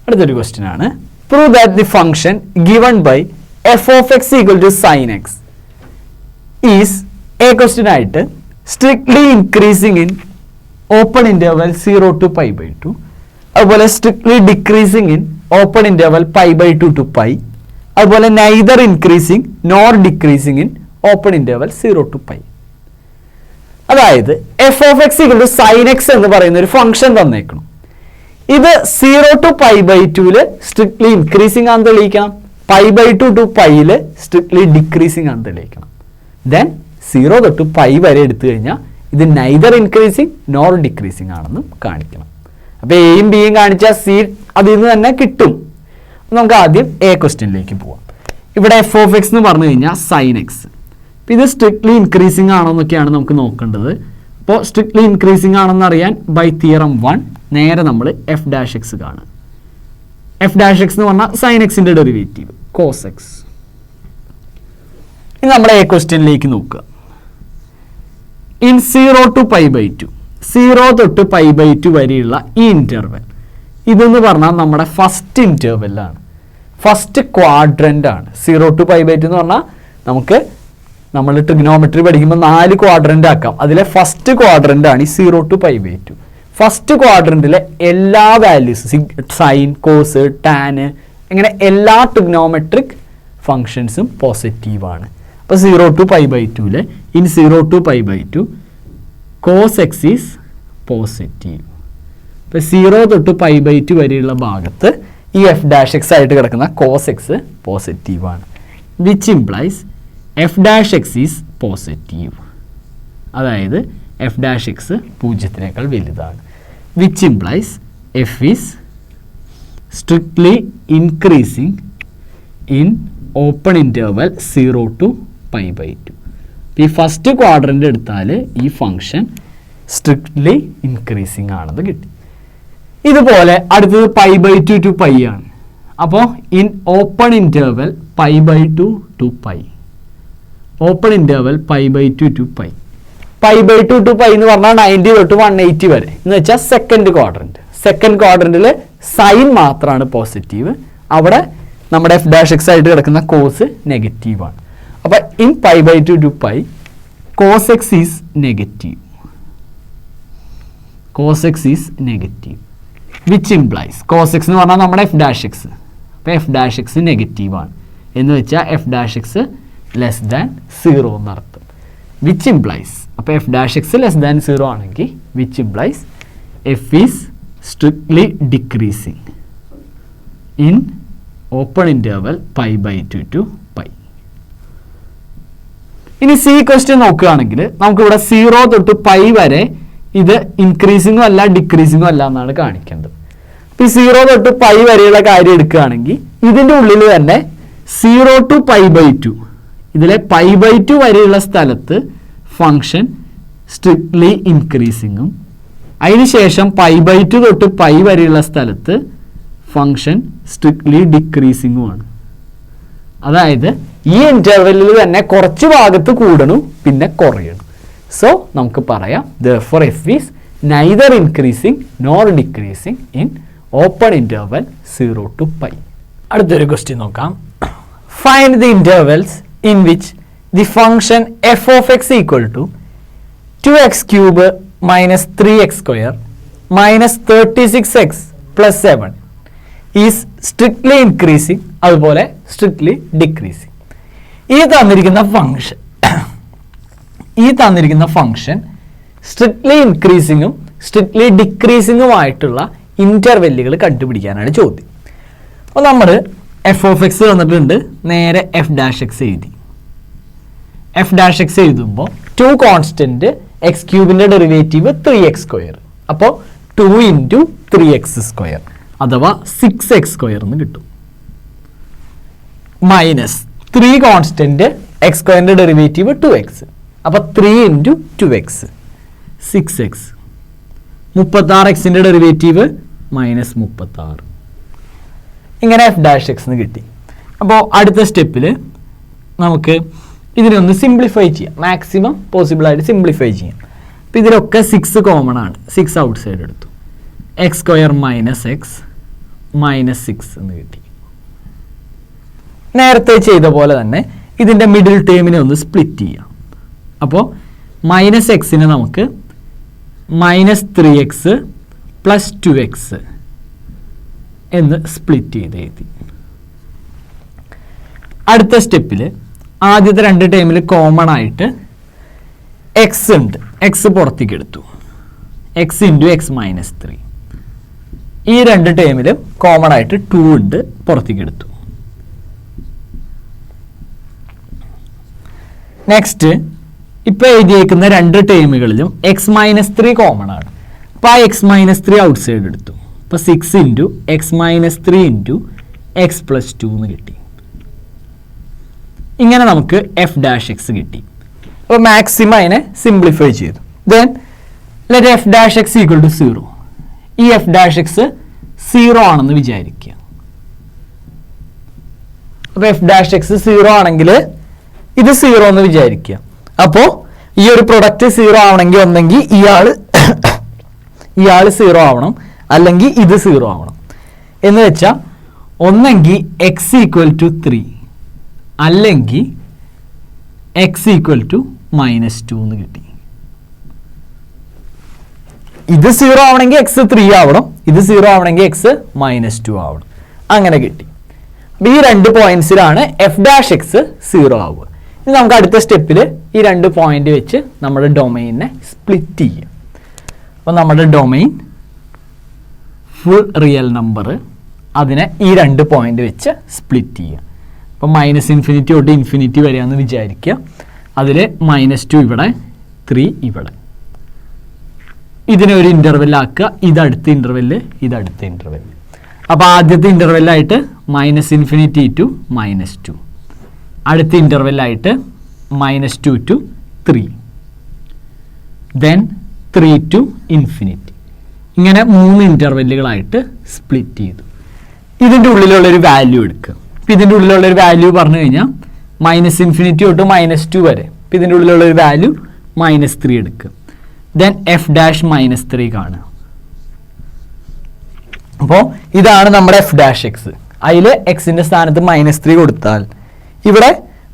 അടുത്തൊരു ക്വസ്റ്റ്യൻ ആണ്. Prove that the function given by F of X equal to sine X is a question ആയിട്ട് strictly increasing in open interval 0 to π/2, അതുപോലെ strictly decreasing in open interval π/2 to π, അതുപോലെ neither increasing nor decreasing in open interval 0 to π. അതായത് F of X equal to sine X എന്ന് പറയുന്ന ഒരു function തന്നേക്കണം. ഇത് 0 to π/2 strictly increasing ആണെന്ന് തെളിയിക്കണം, π/2 to π strictly decreasing ആണെന്ന് തെളിയിക്കണം. ദെൻ 0 തൊട്ട് π വരെ എടുത്തു കഴിഞ്ഞാൽ ഇത് നൈദർ ഇൻക്രീസിങ് നോർ ഡിക്രീസിങ് ആണെന്നും കാണിക്കണം. അപ്പോൾ എയും ബിയും കാണിച്ചാൽ സി അതിൽ നിന്ന് തന്നെ കിട്ടും. നമുക്ക് ആദ്യം എ ക്വസ്റ്റ്യനിലേക്ക് പോവാം. ഇവിടെ എഫ് ഓഫ് എക്സ് എന്ന് പറഞ്ഞു കഴിഞ്ഞാൽ സൈൻ എക്സ്. അപ്പോൾ ഇത് സ്ട്രിക്ട്ലി ഇൻക്രീസിങ് ആണോ എന്നൊക്കെയാണ് നമുക്ക് നോക്കേണ്ടത്. അപ്പോൾ സ്ട്രിക്ട്ലി ഇൻക്രീസിങ് ആണെന്ന് അറിയാൻ ബൈ തിയറം 1 നേരെ നമ്മൾ എഫ് ഡാഷ് എക്സ് കാണും. എഫ് ഡാഷ് എക്സ് എന്ന് പറഞ്ഞാൽ സൈൻ എക്സിൻ്റെ ഡെറിവേറ്റീവ് കോസ് എക്സ്. ഇനി നമ്മൾ എ ക്വസ്റ്റ്യനിലേക്ക് നോക്കുക. ഇൻ 0 to π/2, 0 തൊട്ട് π/2 വരെയുള്ള ഈ ഇൻ്റർവെൽ ഇതെന്ന് പറഞ്ഞാൽ നമ്മുടെ ഫസ്റ്റ് ഇൻ്റർവെല്ലാണ്, ഫസ്റ്റ് ക്വാഡ്രൻ്റ് ആണ്. 0 to π/2 എന്ന് പറഞ്ഞാൽ നമ്മൾ ട്രിഗ്നോമെട്രി പഠിക്കുമ്പോൾ 4 ക്വാഡ്രൻ്റ് ആക്കാം. അതിലെ ഫസ്റ്റ് ക്വാഡ്രൻ്റ് ആണ് ഈ 0 to π/2. ഫസ്റ്റ് ക്വാഡ്രൻറ്റിലെ എല്ലാ വാല്യൂസ് സൈൻ, കോസ്, ടാന് ഇങ്ങനെ എല്ലാ ട്രിഗ്നോമെട്രിക് ഫങ്ഷൻസും പോസിറ്റീവാണ്. അപ്പോൾ 0 to π/2 in 0 to π/2 cos X is positive. ഇപ്പോൾ 0 തൊട്ട് π/2 വരെയുള്ള ഭാഗത്ത് ഈ എഫ് ഡാഷ് എക്സ് ആയിട്ട് കിടക്കുന്ന കോസ് എക്സ് പോസിറ്റീവാണ്. Which implies F dash X is positive. അതായത് എഫ് ഡാഷ് എക്സ് 0-നേക്കാൾ വലുതാണ്. Which implies F is strictly increasing in open interval 0 to π/2. ഈ ഫസ്റ്റ് ക്വാഡ്രൻ്റ് എടുത്താൽ ഈ ഫംഗ്ഷൻ സ്ട്രിക്ട്ലി ഇൻക്രീസിങ് ആണെന്ന് കിട്ടി. ഇതുപോലെ അടുത്തത് π/2 to π ആണ്. അപ്പോൾ in open interval π/2 to π, open interval π/2 to π. π/2 to π എന്ന് പറഞ്ഞാൽ 90 തൊട്ട് 180 വരെ എന്ന് വെച്ചാൽ സെക്കൻഡ് ക്വാഡ്രൻറ്റ്. സെക്കൻഡ് ക്വാഡ്രൻറ്റിൽ സൈൻ മാത്രമാണ് പോസിറ്റീവ്, അവിടെ നമ്മുടെ എഫ് ഡാഷ് എക്സ് ആയിട്ട് കിടക്കുന്ന കോസ് നെഗറ്റീവാണ്. അപ്പോൾ in π/2 to π cos X is negative, cos X is negative. Which implies cos X എന്ന് പറഞ്ഞാൽ നമ്മുടെ എഫ് ഡാഷ് എക്സ്, അപ്പോൾ എഫ് ഡാഷ് എക്സ് നെഗറ്റീവാണ് എന്ന് വെച്ചാൽ F dash X less than 0 എന്നർത്ഥം. വിച്ച് ഇംപ്ലൈസ് അപ്പോൾ F dash X less than 0 ആണെങ്കിൽ which implies F is strictly decreasing in open interval π/2 to π. ഇനി സി ക്വസ്റ്റ്യൻ നോക്കുകയാണെങ്കിൽ നമുക്കിവിടെ 0 തൊട്ട് π വരെ ഇത് ഇൻക്രീസിങ്ങും അല്ല ഡിക്രീസിങ്ങും അല്ല എന്നാണ് കാണിക്കേണ്ടത്. അപ്പോൾ ഈ 0 തൊട്ട് π വരെയുള്ള കാര്യം എടുക്കുകയാണെങ്കിൽ ഇതിൻ്റെ ഉള്ളിൽ തന്നെ 0 to π/2 ഇതിലെ π/2 വരെയുള്ള സ്ഥലത്ത് ഫംഗ്ഷൻ സ്ട്രിക്ട്ലി ഇൻക്രീസിങ്ങും അതിനുശേഷം π/2 തൊട്ട് π വരെയുള്ള സ്ഥലത്ത് ഫംഗ്ഷൻ സ്ട്രിക്ട്ലി ഡിക്രീസിങ്ങുമാണ്. അതായത് ഈ ഇൻ്റർവെല്ലിൽ തന്നെ കുറച്ച് ഭാഗത്ത് കൂടണം പിന്നെ കുറയണം. സോ നമുക്ക് പറയാം therefore f is neither increasing nor decreasing in open interval 0 to π. അടുത്തൊരു ക്വസ്റ്റ്യൻ നോക്കാം. Find the intervals in which the function f of x equal to 2x cube minus 3x square minus 36x plus 7 is strictly increasing അതുപോലെ strictly decreasing. ഈ തന്നിരിക്കുന്ന function strictly ഇൻക്രീസിങ്ങും strictly ഡിക്രീസിങ്ങുമായിട്ടുള്ള ഇൻ്റർവെല്ലുകൾ കണ്ടുപിടിക്കാനാണ് ചോദ്യം. അപ്പോൾ നമ്മൾ F of X തന്നിട്ടുണ്ട്, നേരെ F dash x എഴുതി. F dash X എഴുതുമ്പോൾ 2 കോൺസ്റ്റൻറ്റ് എക്സ് ക്യൂബിൻ്റെ ഡെറിവേറ്റീവ് 3x². അപ്പോൾ 2 × 3x² അഥവാ 6x² എന്ന് കിട്ടും. Minus 3 constant x² derivative 2x. അപ്പോൾ 3 × 2x 6x. 36x derivative -36. ഇങ്ങനെ എഫ് ഡാഷ് എക്സ് എന്ന് കിട്ടി. അപ്പോൾ അടുത്ത സ്റ്റെപ്പിൽ നമുക്ക് ഇതിനൊന്ന് സിംപ്ലിഫൈ ചെയ്യാം, മാക്സിമം പോസിബിളായിട്ട് സിംപ്ലിഫൈ ചെയ്യാം. അപ്പോൾ ഇതിലൊക്കെ 6 കോമൺ ആണ്, 6 ഔട്ട് സൈഡ് എടുത്തു. x² - x -6 എന്ന് കിട്ടി. നേരത്തെ ചെയ്ത പോലെ തന്നെ ഇതിൻ്റെ മിഡിൽ ടേമിനെ ഒന്ന് സ്പ്ലിറ്റ് ചെയ്യാം. അപ്പോൾ -x നമുക്ക് -3x + 2x എന്ന് സ്പ്ലിറ്റ് ചെയ്ത് എഴുതി. അടുത്ത സ്റ്റെപ്പിൽ ആദ്യത്തെ രണ്ട് ടേമിൽ കോമൺ ആയിട്ട് എക്സ് ഉണ്ട്, എക്സ് പുറത്തേക്ക് എടുത്തു, x × x - 3. ഈ രണ്ട് ടേമിൽ കോമൺ ആയിട്ട് 2 ഉണ്ട്, പുറത്തേക്ക് എടുത്തു. നെക്സ്റ്റ് ഇപ്പോൾ എഴുതിയേക്കുന്ന രണ്ട് ടേമുകളിലും x - 3 കോമൺ ആണ്. അപ്പോൾ ആ x - 3 ഔട്ട് സൈഡ് എടുത്തു. അപ്പോൾ 6 × x - 3 × x + 2 എന്ന് കിട്ടി. ഇങ്ങനെ നമുക്ക് f' കിട്ടി. അപ്പോൾ മാക്സിമം അതിനെ സിംപ്ലിഫൈ ചെയ്തു. Then let f' = 0. ഈ f' 0 ആണെന്ന് വിചാരിക്കുക. അപ്പോൾ f' 0 ആണെങ്കിൽ ഇത് 0 എന്ന് വിചാരിക്കുക. അപ്പോൾ ഈ ഒരു പ്രൊഡക്റ്റ് 0 ആവണമെങ്കിൽ ഒന്നെങ്കിൽ ഇയാൾ 0 ആവണം, അല്ലെങ്കിൽ ഇത് 0 ആവണം. എന്ന് വെച്ചാൽ ഒന്നെങ്കിൽ x = 3 അല്ലെങ്കിൽ x = -2 എന്ന് കിട്ടി. ഇത് 0 ആവണമെങ്കിൽ x 3 ആവണം, ഇത് 0 ആവണമെങ്കിൽ x -2 ആവണം. അങ്ങനെ കിട്ടി. അപ്പോൾ ഈ രണ്ട് പോയിന്റ്സിലാണ് f' 0 ആവുക. ഇനി നമുക്ക് അടുത്ത സ്റ്റെപ്പിൽ ഈ രണ്ട് പോയിന്റ് വെച്ച് നമ്മുടെ ഡൊമൈനെ സ്പ്ലിറ്റ് ചെയ്യാം. അപ്പോൾ നമ്മുടെ ഡൊമൈൻ ഫുൾ റിയൽ നമ്പർ, അതിനെ ഈ രണ്ട് പോയിന്റ് വെച്ച് സ്പ്ലിറ്റ് ചെയ്യുക. അപ്പോൾ -∞ തൊട്ട് ഇൻഫിനിറ്റി വരെയാണെന്ന് വിചാരിക്കുക. അതിൽ -2 ഇവിടെ, 3 ഇവിടെ. ഇതിനെ ഒരു ഇൻ്റർവെല്ലാക്കുക. ഇതടുത്ത ഇൻ്റർവെല്ല്, ഇതടുത്ത ഇൻ്റർവെല്ല്. അപ്പോൾ ആദ്യത്തെ ഇൻ്റർവെല്ലായിട്ട് -∞ to -2, അടുത്ത ഇൻ്റർവെല്ലായിട്ട് -2 to 3, ദെൻ 3 to ∞. ഇങ്ങനെ 3 ഇൻ്റർവെല്ലുകളായിട്ട് സ്പ്ലിറ്റ് ചെയ്തു. ഇതിൻ്റെ ഉള്ളിലുള്ളൊരു വാല്യൂ എടുക്കുക. ഇപ്പം ഇതിൻ്റെ ഉള്ളിലുള്ളൊരു വാല്യൂ പറഞ്ഞു കഴിഞ്ഞാൽ -∞ തൊട്ട് -2 വരെ. ഇപ്പം ഇതിൻ്റെ ഉള്ളിലുള്ളൊരു വാല്യൂ -3 എടുക്കുക. ദെൻ f' -3 കാണുക. അപ്പോൾ ഇതാണ് നമ്മുടെ f'. അതിൽ എക്സിൻ്റെ സ്ഥാനത്ത് -3 കൊടുത്താൽ ഇവിടെ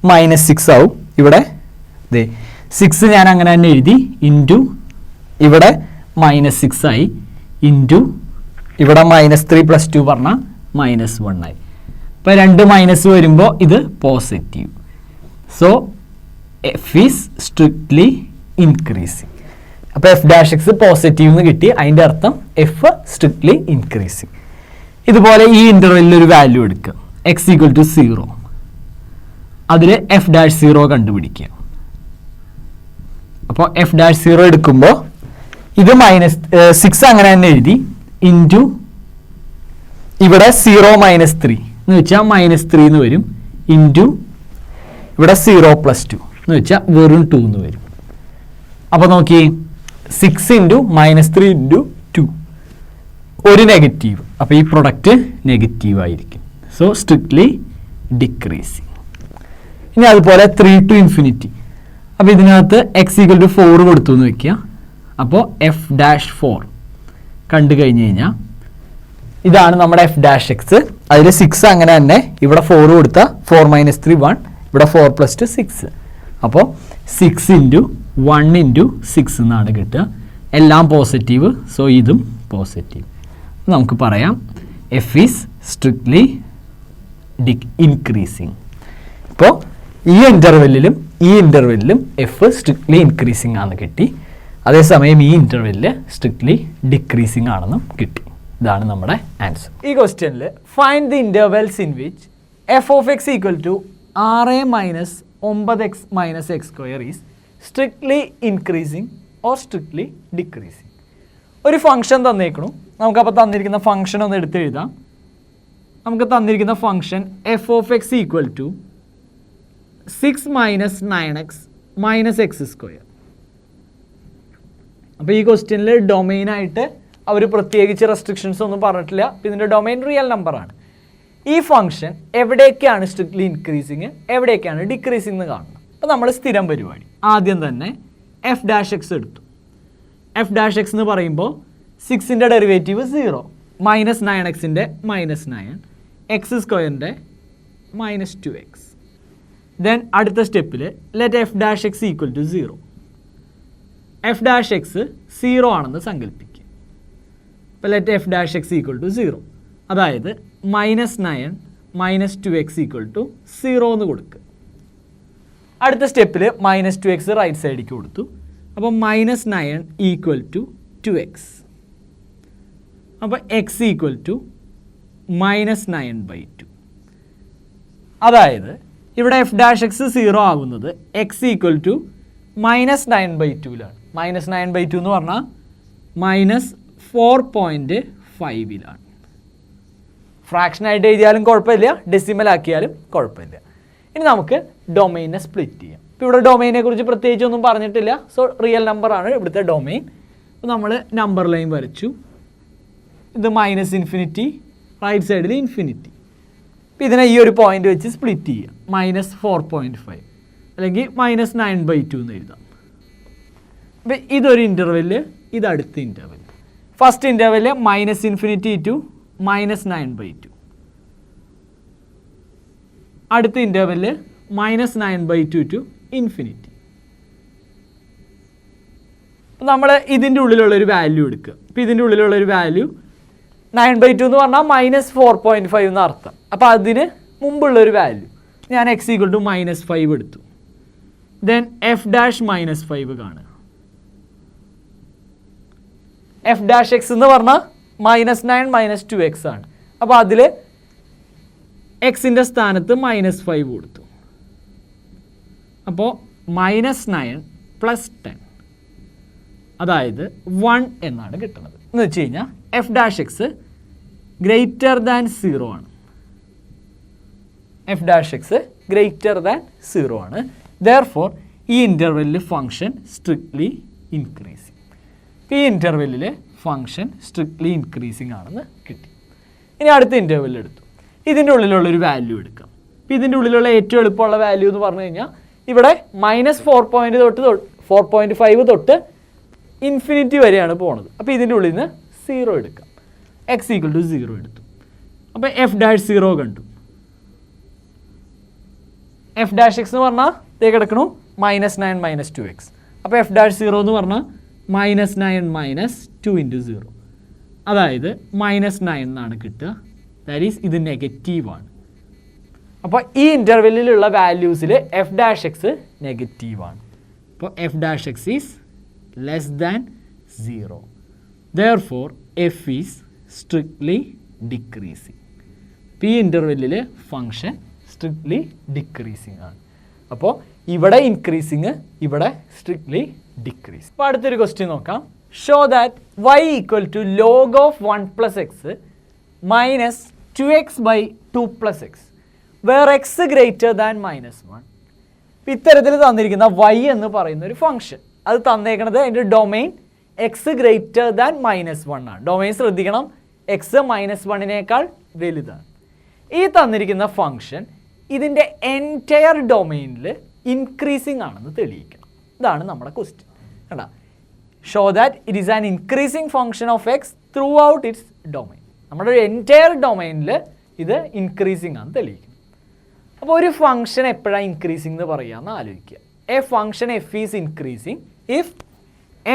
-6 ആവും. ഇവിടെ 6 ഞാൻ അങ്ങനെ തന്നെ എഴുതി, ഇൻറ്റു ഇവിടെ -6 ആയി, ഇൻറ്റു ഇവിടെ -3 + 2 പറഞ്ഞാൽ -1 ആയി. ഇപ്പോൾ രണ്ട് മൈനസ് വരുമ്പോൾ ഇത് positive. So F is strictly increasing. അപ്പോൾ f' പോസിറ്റീവ് എന്ന് കിട്ടി. അതിൻ്റെ അർത്ഥം എഫ് സ്ട്രിക്ട്ലി ഇൻക്രീസിങ്. ഇതുപോലെ ഈ ഇൻ്റർവെല്ലിൽ ഒരു വാല്യൂ എടുക്കുക, x = 0. അതിൽ f' കണ്ടുപിടിക്കുക. അപ്പോൾ f' എടുക്കുമ്പോൾ ഇത് -6 അങ്ങനെ തന്നെ എഴുതി, ഇൻറ്റു ഇവിടെ 0 -3 എന്ന് വെച്ചാൽ -3 എന്ന് വരും, ഇൻറ്റു ഇവിടെ 0 + 2 എന്ന് വെച്ചാൽ വെറും 2 എന്ന് വരും. അപ്പോൾ നോക്കി, 6 × -3 × 2, ഒരു നെഗറ്റീവ്. അപ്പോൾ ഈ പ്രൊഡക്റ്റ് നെഗറ്റീവ് ആയിരിക്കും. So strictly decreasing. ഇനി അതുപോലെ 3 to ∞. അപ്പോൾ ഇതിനകത്ത് x = 4 കൊടുത്തു എന്ന് വെക്കുക. അപ്പോൾ f' കണ്ടു കഴിഞ്ഞ് കഴിഞ്ഞാൽ ഇതാണ് നമ്മുടെ f'. അതിൽ 6 അങ്ങനെ തന്നെ, ഇവിടെ 4 കൊടുത്താൽ 4 - 3 1, ഇവിടെ 4 + 2 6. അപ്പോൾ 6 × 1 × 6 എന്നാണ് കിട്ടുക. എല്ലാം പോസിറ്റീവ്, സോ ഇതും പോസിറ്റീവ്. നമുക്ക് പറയാം എഫ് ഈസ് സ്ട്രിക്ട്ലി ഇൻക്രീസിങ്. ഇപ്പോൾ ഈ ഇൻ്റർവെല്ലിലും ഈ ഇൻ്റർവെല്ലിലും എഫ് സ്ട്രിക്ട്ലി ഇൻക്രീസിങ് ആണെന്ന് കിട്ടി. അതേസമയം ഈ ഇൻ്റർവെല്ലിൽ സ്ട്രിക്ട്ലി ഡിക്രീസിങ് ആണെന്നും കിട്ടി. ഇതാണ് നമ്മുടെ ആൻസർ. ഈ ക്വസ്റ്റ്യനിൽ find the intervals in which f(x) = 6 - 9x - x² is strictly increasing or strictly decreasing. ഒരു ഫംഗ്ഷൻ തന്നേക്കണു. നമുക്കപ്പോൾ തന്നിരിക്കുന്ന ഫംഗ്ഷൻ ഒന്ന് എടുത്ത് എഴുതാം. നമുക്ക് തന്നിരിക്കുന്ന ഫംഗ്ഷൻ f(x) = 6 - 9x - x². അപ്പോൾ ഈ ക്വസ്റ്റ്യനിൽ ഡൊമൈനായിട്ട് അവർ പ്രത്യേകിച്ച് റെസ്ട്രിക്ഷൻസ് ഒന്നും പറഞ്ഞിട്ടില്ല. ഇതിൻ്റെ ഡൊമൈൻ റിയൽ നമ്പറാണ്. ഈ ഫംഗ്ഷൻ എവിടേക്കാണ് സ്ട്രിക്ട്ലി ഇൻക്രീസിങ്, എവിടേക്കാണ് ഡിക്രീസിങ് എന്ന് കാണണം. അപ്പോൾ നമ്മൾ സ്ഥിരം പരിപാടി ആദ്യം തന്നെ f' എടുത്തു. f' എന്ന് പറയുമ്പോൾ 6ൻ്റെ ഡെറിവേറ്റീവ് 0, മൈനസ് 9x-ൻ്റെ -9, എക്സ് സ്ക്വയറിൻ്റെ -2x. ദെൻ അടുത്ത സ്റ്റെപ്പിൽ let F dash X equal to 0. F dash X 0 ആണെന്ന് സങ്കല്പിക്കുക. അപ്പോൾ let F dash X equal to 0, അതായത് -9 -2x ഈക്വൽ ടു 0 എന്ന് കൊടുക്കുക. അടുത്ത സ്റ്റെപ്പിൽ -2x റൈറ്റ് സൈഡിലേക്ക് കൊടുത്തു. അപ്പോൾ -9 ഈക്വൽ ടു 2x. അപ്പോൾ x ഈക്വൽ ടു -9/2. അതായത് ഇവിടെ എഫ് ഡാഷ് എക്സ് 0 ആകുന്നത് എക്സ് ഈക്വൽ ടു -9/2ലാണ്. -9/2 എന്ന് പറഞ്ഞാൽ -4.5ലാണ്. ഫ്രാക്ഷനായിട്ട് എഴുതിയാലും കുഴപ്പമില്ല, ഡെസിമൽ ആക്കിയാലും കുഴപ്പമില്ല. ഇനി നമുക്ക് ഡൊമൈനെ സ്പ്ലിറ്റ് ചെയ്യാം. ഇപ്പോൾ ഇവിടെ ഡൊമൈനെ കുറിച്ച് പ്രത്യേകിച്ചൊന്നും പറഞ്ഞിട്ടില്ല. സോ റിയൽ നമ്പറാണ് ഇവിടുത്തെ ഡൊമൈൻ. അപ്പോൾ നമ്മൾ നമ്പർ ലൈൻ വരച്ചു. ഇത് -∞, റൈറ്റ് സൈഡിൽ ഇൻഫിനിറ്റി. അപ്പോൾ ഇതിനെ ഈ ഒരു പോയിന്റ് വെച്ച് സ്പ്ലിറ്റ് ചെയ്യാം. -4.5 അല്ലെങ്കിൽ -9/2 എന്ന് എഴുതാം. അപ്പോൾ ഇതൊരു ഇൻ്റർവെല്, ഇത് അടുത്ത ഇൻ്റർവെൽ. First interval -∞ to -9/2. അടുത്ത ഇൻ്റർവെല് -9/2 ടു ഇൻഫിനിറ്റി. അപ്പോൾ നമ്മൾ ഇതിൻ്റെ ഉള്ളിലുള്ളൊരു വാല്യൂ എടുക്കുക. അപ്പോൾ ഇതിൻ്റെ ഉള്ളിലുള്ളൊരു വാല്യൂ 9/2 എന്ന് പറഞ്ഞാൽ -4.5 എന്ന് അർത്ഥം. അപ്പോൾ അതിന് മുമ്പുള്ളൊരു വാല്യൂ ഞാൻ x ഈക്വൽ ടു -5 എടുത്തു. ദെൻ എഫ് ഡാഷ് -5 കാണുക. എഫ് ഡാഷ് എക്സ് എന്ന് പറഞ്ഞാൽ -9 -2x ആണ്. അപ്പോൾ അതിൽ എക്സിൻ്റെ സ്ഥാനത്ത് -5 കൊടുത്തു. അപ്പോൾ -9 + 10, അതായത് 1 എന്നാണ് കിട്ടുന്നത്. എന്ന് വെച്ച് കഴിഞ്ഞാൽ F dash x greater than 0 ആണ്. F dash x greater than 0 ആണ്. ദെയർഫോർ ഈ ഇൻ്റർവെല്ലിൽ ഫംഗ്ഷൻ സ്ട്രിക്ട്ലി ഇൻക്രീസിങ്. ഈ ഇൻ്റർവെല്ലിൽ ഫംഗ്ഷൻ സ്ട്രിക്ട്ലി ഇൻക്രീസിങ് ആണെന്ന് കിട്ടി. ഇനി അടുത്ത ഇൻ്റർവെല്ലിൽ എടുത്തു. ഇതിൻ്റെ ഉള്ളിലുള്ളൊരു വാല്യൂ എടുക്കാം. അപ്പോൾ ഇതിൻ്റെ ഉള്ളിലുള്ള ഏറ്റവും എളുപ്പമുള്ള വാല്യൂ എന്ന് പറഞ്ഞു കഴിഞ്ഞാൽ ഇവിടെ -4.5 തൊട്ട് ഇൻഫിനിറ്റി വരെയാണ് പോകുന്നത്. അപ്പോൾ ഇതിൻ്റെ ഉള്ളിൽ നിന്ന് 0 എടുക്കാം. എക്സ് ഈക്വൽ ടു 0 എടുത്തു. അപ്പോൾ എഫ് ഡാഷ് 0 കണ്ടു. എഫ് ഡാഷ് എക്സ് എന്ന് പറഞ്ഞാൽ ഇതേ കിടക്കണു -9 -2x. അപ്പോൾ എഫ് ഡാഷ് 0 എന്ന് പറഞ്ഞാൽ -9 -2 × 0, അതായത് -9 എന്നാണ് കിട്ടുക. ദാറ്റ് ഈസ് ഇത് നെഗറ്റീവാണ്. അപ്പോൾ ഈ ഇൻ്റർവെല്ലിലുള്ള വാല്യൂസിൽ എഫ് ഡാഷ് എക്സ് നെഗറ്റീവാണ്. അപ്പോൾ F dash X is less than 0. Therefore f is strictly decreasing. ഈ ഇൻ്റർവെല്ലിൽ ഫംഗ്ഷൻ സ്ട്രിക്ട്ലി ഡിക്രീസിങ് ആണ്. അപ്പോൾ ഇവിടെ ഇൻക്രീസിങ്, ഇവിടെ സ്ട്രിക്ട്ലി ഡിക്രീസ്. അപ്പോൾ അടുത്തൊരു ക്വസ്റ്റ്യൻ നോക്കാം. Show that y equal to log of 1 + x minus 2x/2 + x where x greater than -1. ഇത്തരത്തിൽ തന്നിരിക്കുന്ന y എന്ന് പറയുന്ന ഒരു ഫംഗ്ഷൻ, അത് തന്നേക്കുന്നത് അതിൻ്റെ ഡൊമൈൻ എക്സ് ഗ്രേറ്റർ ദാൻ -1 ആണ്. ഡൊമൈൻ ശ്രദ്ധിക്കണം, എക്സ് -1 വലുതാണ്. ഈ തന്നിരിക്കുന്ന ഫംഗ്ഷൻ ഇതിൻ്റെ എൻറ്റയർ ഡൊമൈനിൽ ഇൻക്രീസിങ് ആണെന്ന് തെളിയിക്കണം. ഇതാണ് നമ്മുടെ ക്വസ്റ്റ്യൻ. കണ്ടാ, show that it is an increasing function of X through out it's domain. നമ്മുടെ ഒരു എൻറ്റയർ ഡൊമൈനിൽ ഇത് ഇൻക്രീസിങ് ആണെന്ന് തെളിയിക്കണം. അപ്പോൾ ഒരു ഫംഗ്ഷൻ എപ്പോഴാണ് ഇൻക്രീസിങ് എന്ന് പറയാമെന്ന് ആലോചിക്കുക. A function f is increasing if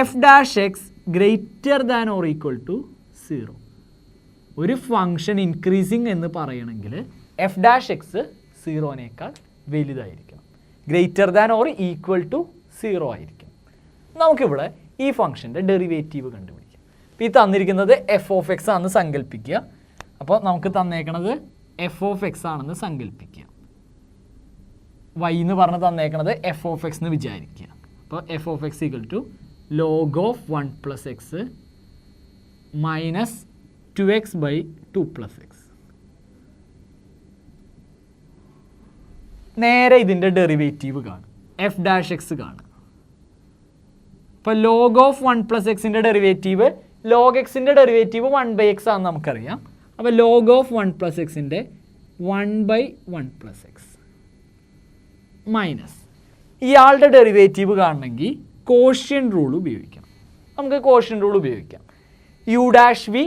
f dash x greater than or equal to 0. ഒരു ഫംഗ്ഷൻ ഇൻക്രീസിങ് എന്ന് പറയണമെങ്കിൽ എഫ് ഡാഷ് എക്സ് 0-നേക്കാൾ വലുതായിരിക്കണം, greater than or equal to 0 ആയിരിക്കണം. നമുക്കിവിടെ ഈ ഫംഗ്ഷൻ്റെ ഡെറിവേറ്റീവ് കണ്ടുപിടിക്കാം. അപ്പോൾ ഈ തന്നിരിക്കുന്നത് എഫ് ഓഫ് എക്സ് ആണെന്ന് സങ്കല്പിക്കുക. അപ്പോൾ നമുക്ക് തന്നേക്കണത് എഫ് ഓഫ് എക്സ് ആണെന്ന് സങ്കല്പിക്കുക. വൈ എന്ന് പറഞ്ഞ് തന്നേക്കണത് എഫ് ഓഫ് എക്സ് എന്ന് വിചാരിക്കുക. അപ്പോൾ f of X equal to log of 1 + x minus 2x/2 + x. നേരെ ഇതിൻ്റെ ഡെറിവേറ്റീവ് കാണും, എഫ് ഡാഷ് എക്സ് കാണും. അപ്പോൾ log of 1 + x-ൻ്റെ ഡെറിവേറ്റീവ് log x-ൻ്റെ ഡെറിവേറ്റീവ് 1/x ആണെന്ന് നമുക്കറിയാം. അപ്പോൾ log of 1 + x-ൻ്റെ 1/1 + x മൈനസ് ഇയാളുടെ ഡെറിവേറ്റീവ് കാണണമെങ്കിൽ കോഷ്യൻ റൂൾ ഉപയോഗിക്കണം. നമുക്ക് കോഷ്യൻ റൂൾ ഉപയോഗിക്കാം. u dash V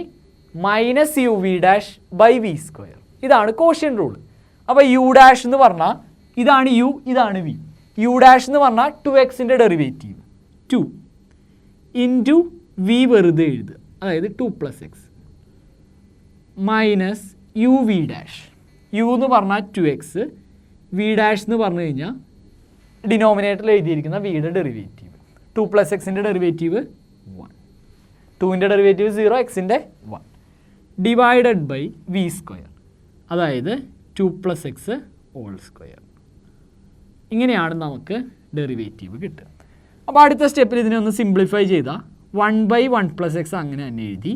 minus U V dash by V square. ഇതാണ് കോഷ്യൻ റൂൾ. അപ്പോൾ യു ഡാഷ് എന്ന് പറഞ്ഞാൽ ഇതാണ് യു, ഇതാണ് വി. യു ഡാഷ് എന്ന് പറഞ്ഞാൽ 2x ഡെറിവേറ്റീവ് 2 ഇൻറ്റു വി വെറുതെ എഴുതുക, അതായത് 2 + x minus U V dash. U എന്ന് പറഞ്ഞാൽ 2x, വി ഡാഷ് എന്ന് പറഞ്ഞു കഴിഞ്ഞാൽ ഡിനോമിനേറ്ററിൽ എഴുതിയിരിക്കുന്ന വിയുടെ derivative. 2 + x derivative 1, 2 derivative 0, x 1 divided by V square, അതായത് 2 + x ഹോൾ സ്ക്വയർ. ഇങ്ങനെയാണ് നമുക്ക് ഡെറിവേറ്റീവ് കിട്ടുക. അപ്പോൾ അടുത്ത സ്റ്റെപ്പിൽ ഇതിനെ ഒന്ന് സിംപ്ലിഫൈ ചെയ്താൽ 1/1 + x അങ്ങനെ തന്നെ എഴുതി,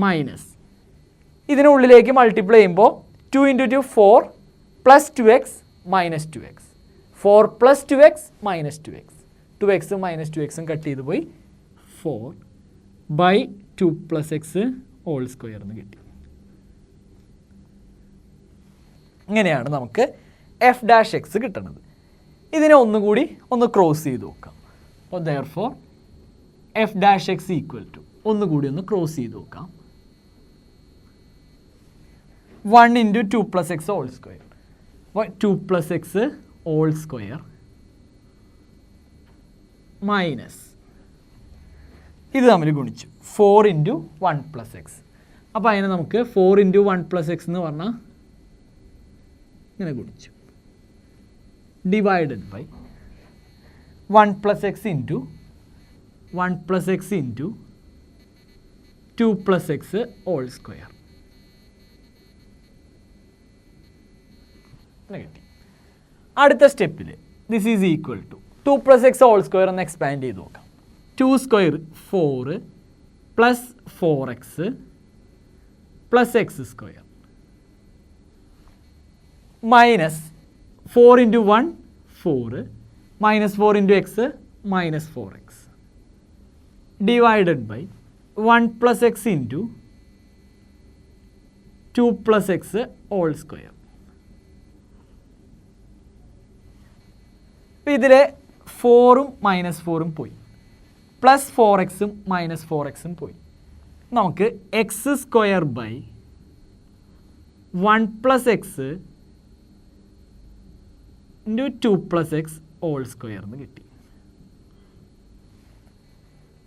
മൈനസ് ഇതിനുള്ളിലേക്ക് മൾട്ടിപ്ലൈ ചെയ്യുമ്പോൾ 2 × 2 4 + 2x - 2x, 4 + 2x - 2x, 2x - 2x cut ചെയ്ത് പോയി 4/2 + x ഹോൾ സ്ക്വയർ എന്ന് കിട്ടി. ഇങ്ങനെയാണ് നമുക്ക് f' കിട്ടുന്നത്. ഇതിനെ ഒന്നുകൂടി ഒന്ന് ക്രോസ് ചെയ്ത് നോക്കാം. അപ്പോൾ therefore f' ഈക്വൽ ടു ഒന്നുകൂടി ഒന്ന് ക്രോസ് ചെയ്ത് നോക്കാം, 1 × 2 + x ഹോൾ സ്ക്വയർ. അപ്പോൾ 2 + x ഹോൾ സ്ക്വയർ മൈനസ് ഇത് തമ്മിൽ ഗുണിച്ചു 4 × 1 + x. അപ്പോൾ അതിനെ നമുക്ക് 4 × 1 + x എന്ന് പറഞ്ഞാൽ ഇങ്ങനെ ഗുണിച്ചു, divided by 1 + x × 1 + x × 2 + x whole square. അടുത്ത സ്റ്റെപ്പിൽ this is equal to 2 + x whole square എന്ന് എക്സ്പാൻഡ് ചെയ്ത് നോക്കാം. 2² 4 + 4x + x² minus 4 × 1 4 minus 4 × x minus 4x divided by 1 + x × 2 + x whole square. അപ്പോൾ ഇതിൽ 4ഉം -4ഉം പോയി, +4x -4x പോയി. നമുക്ക് x² by 1 + x × 2 + x whole square എന്ന് കിട്ടി.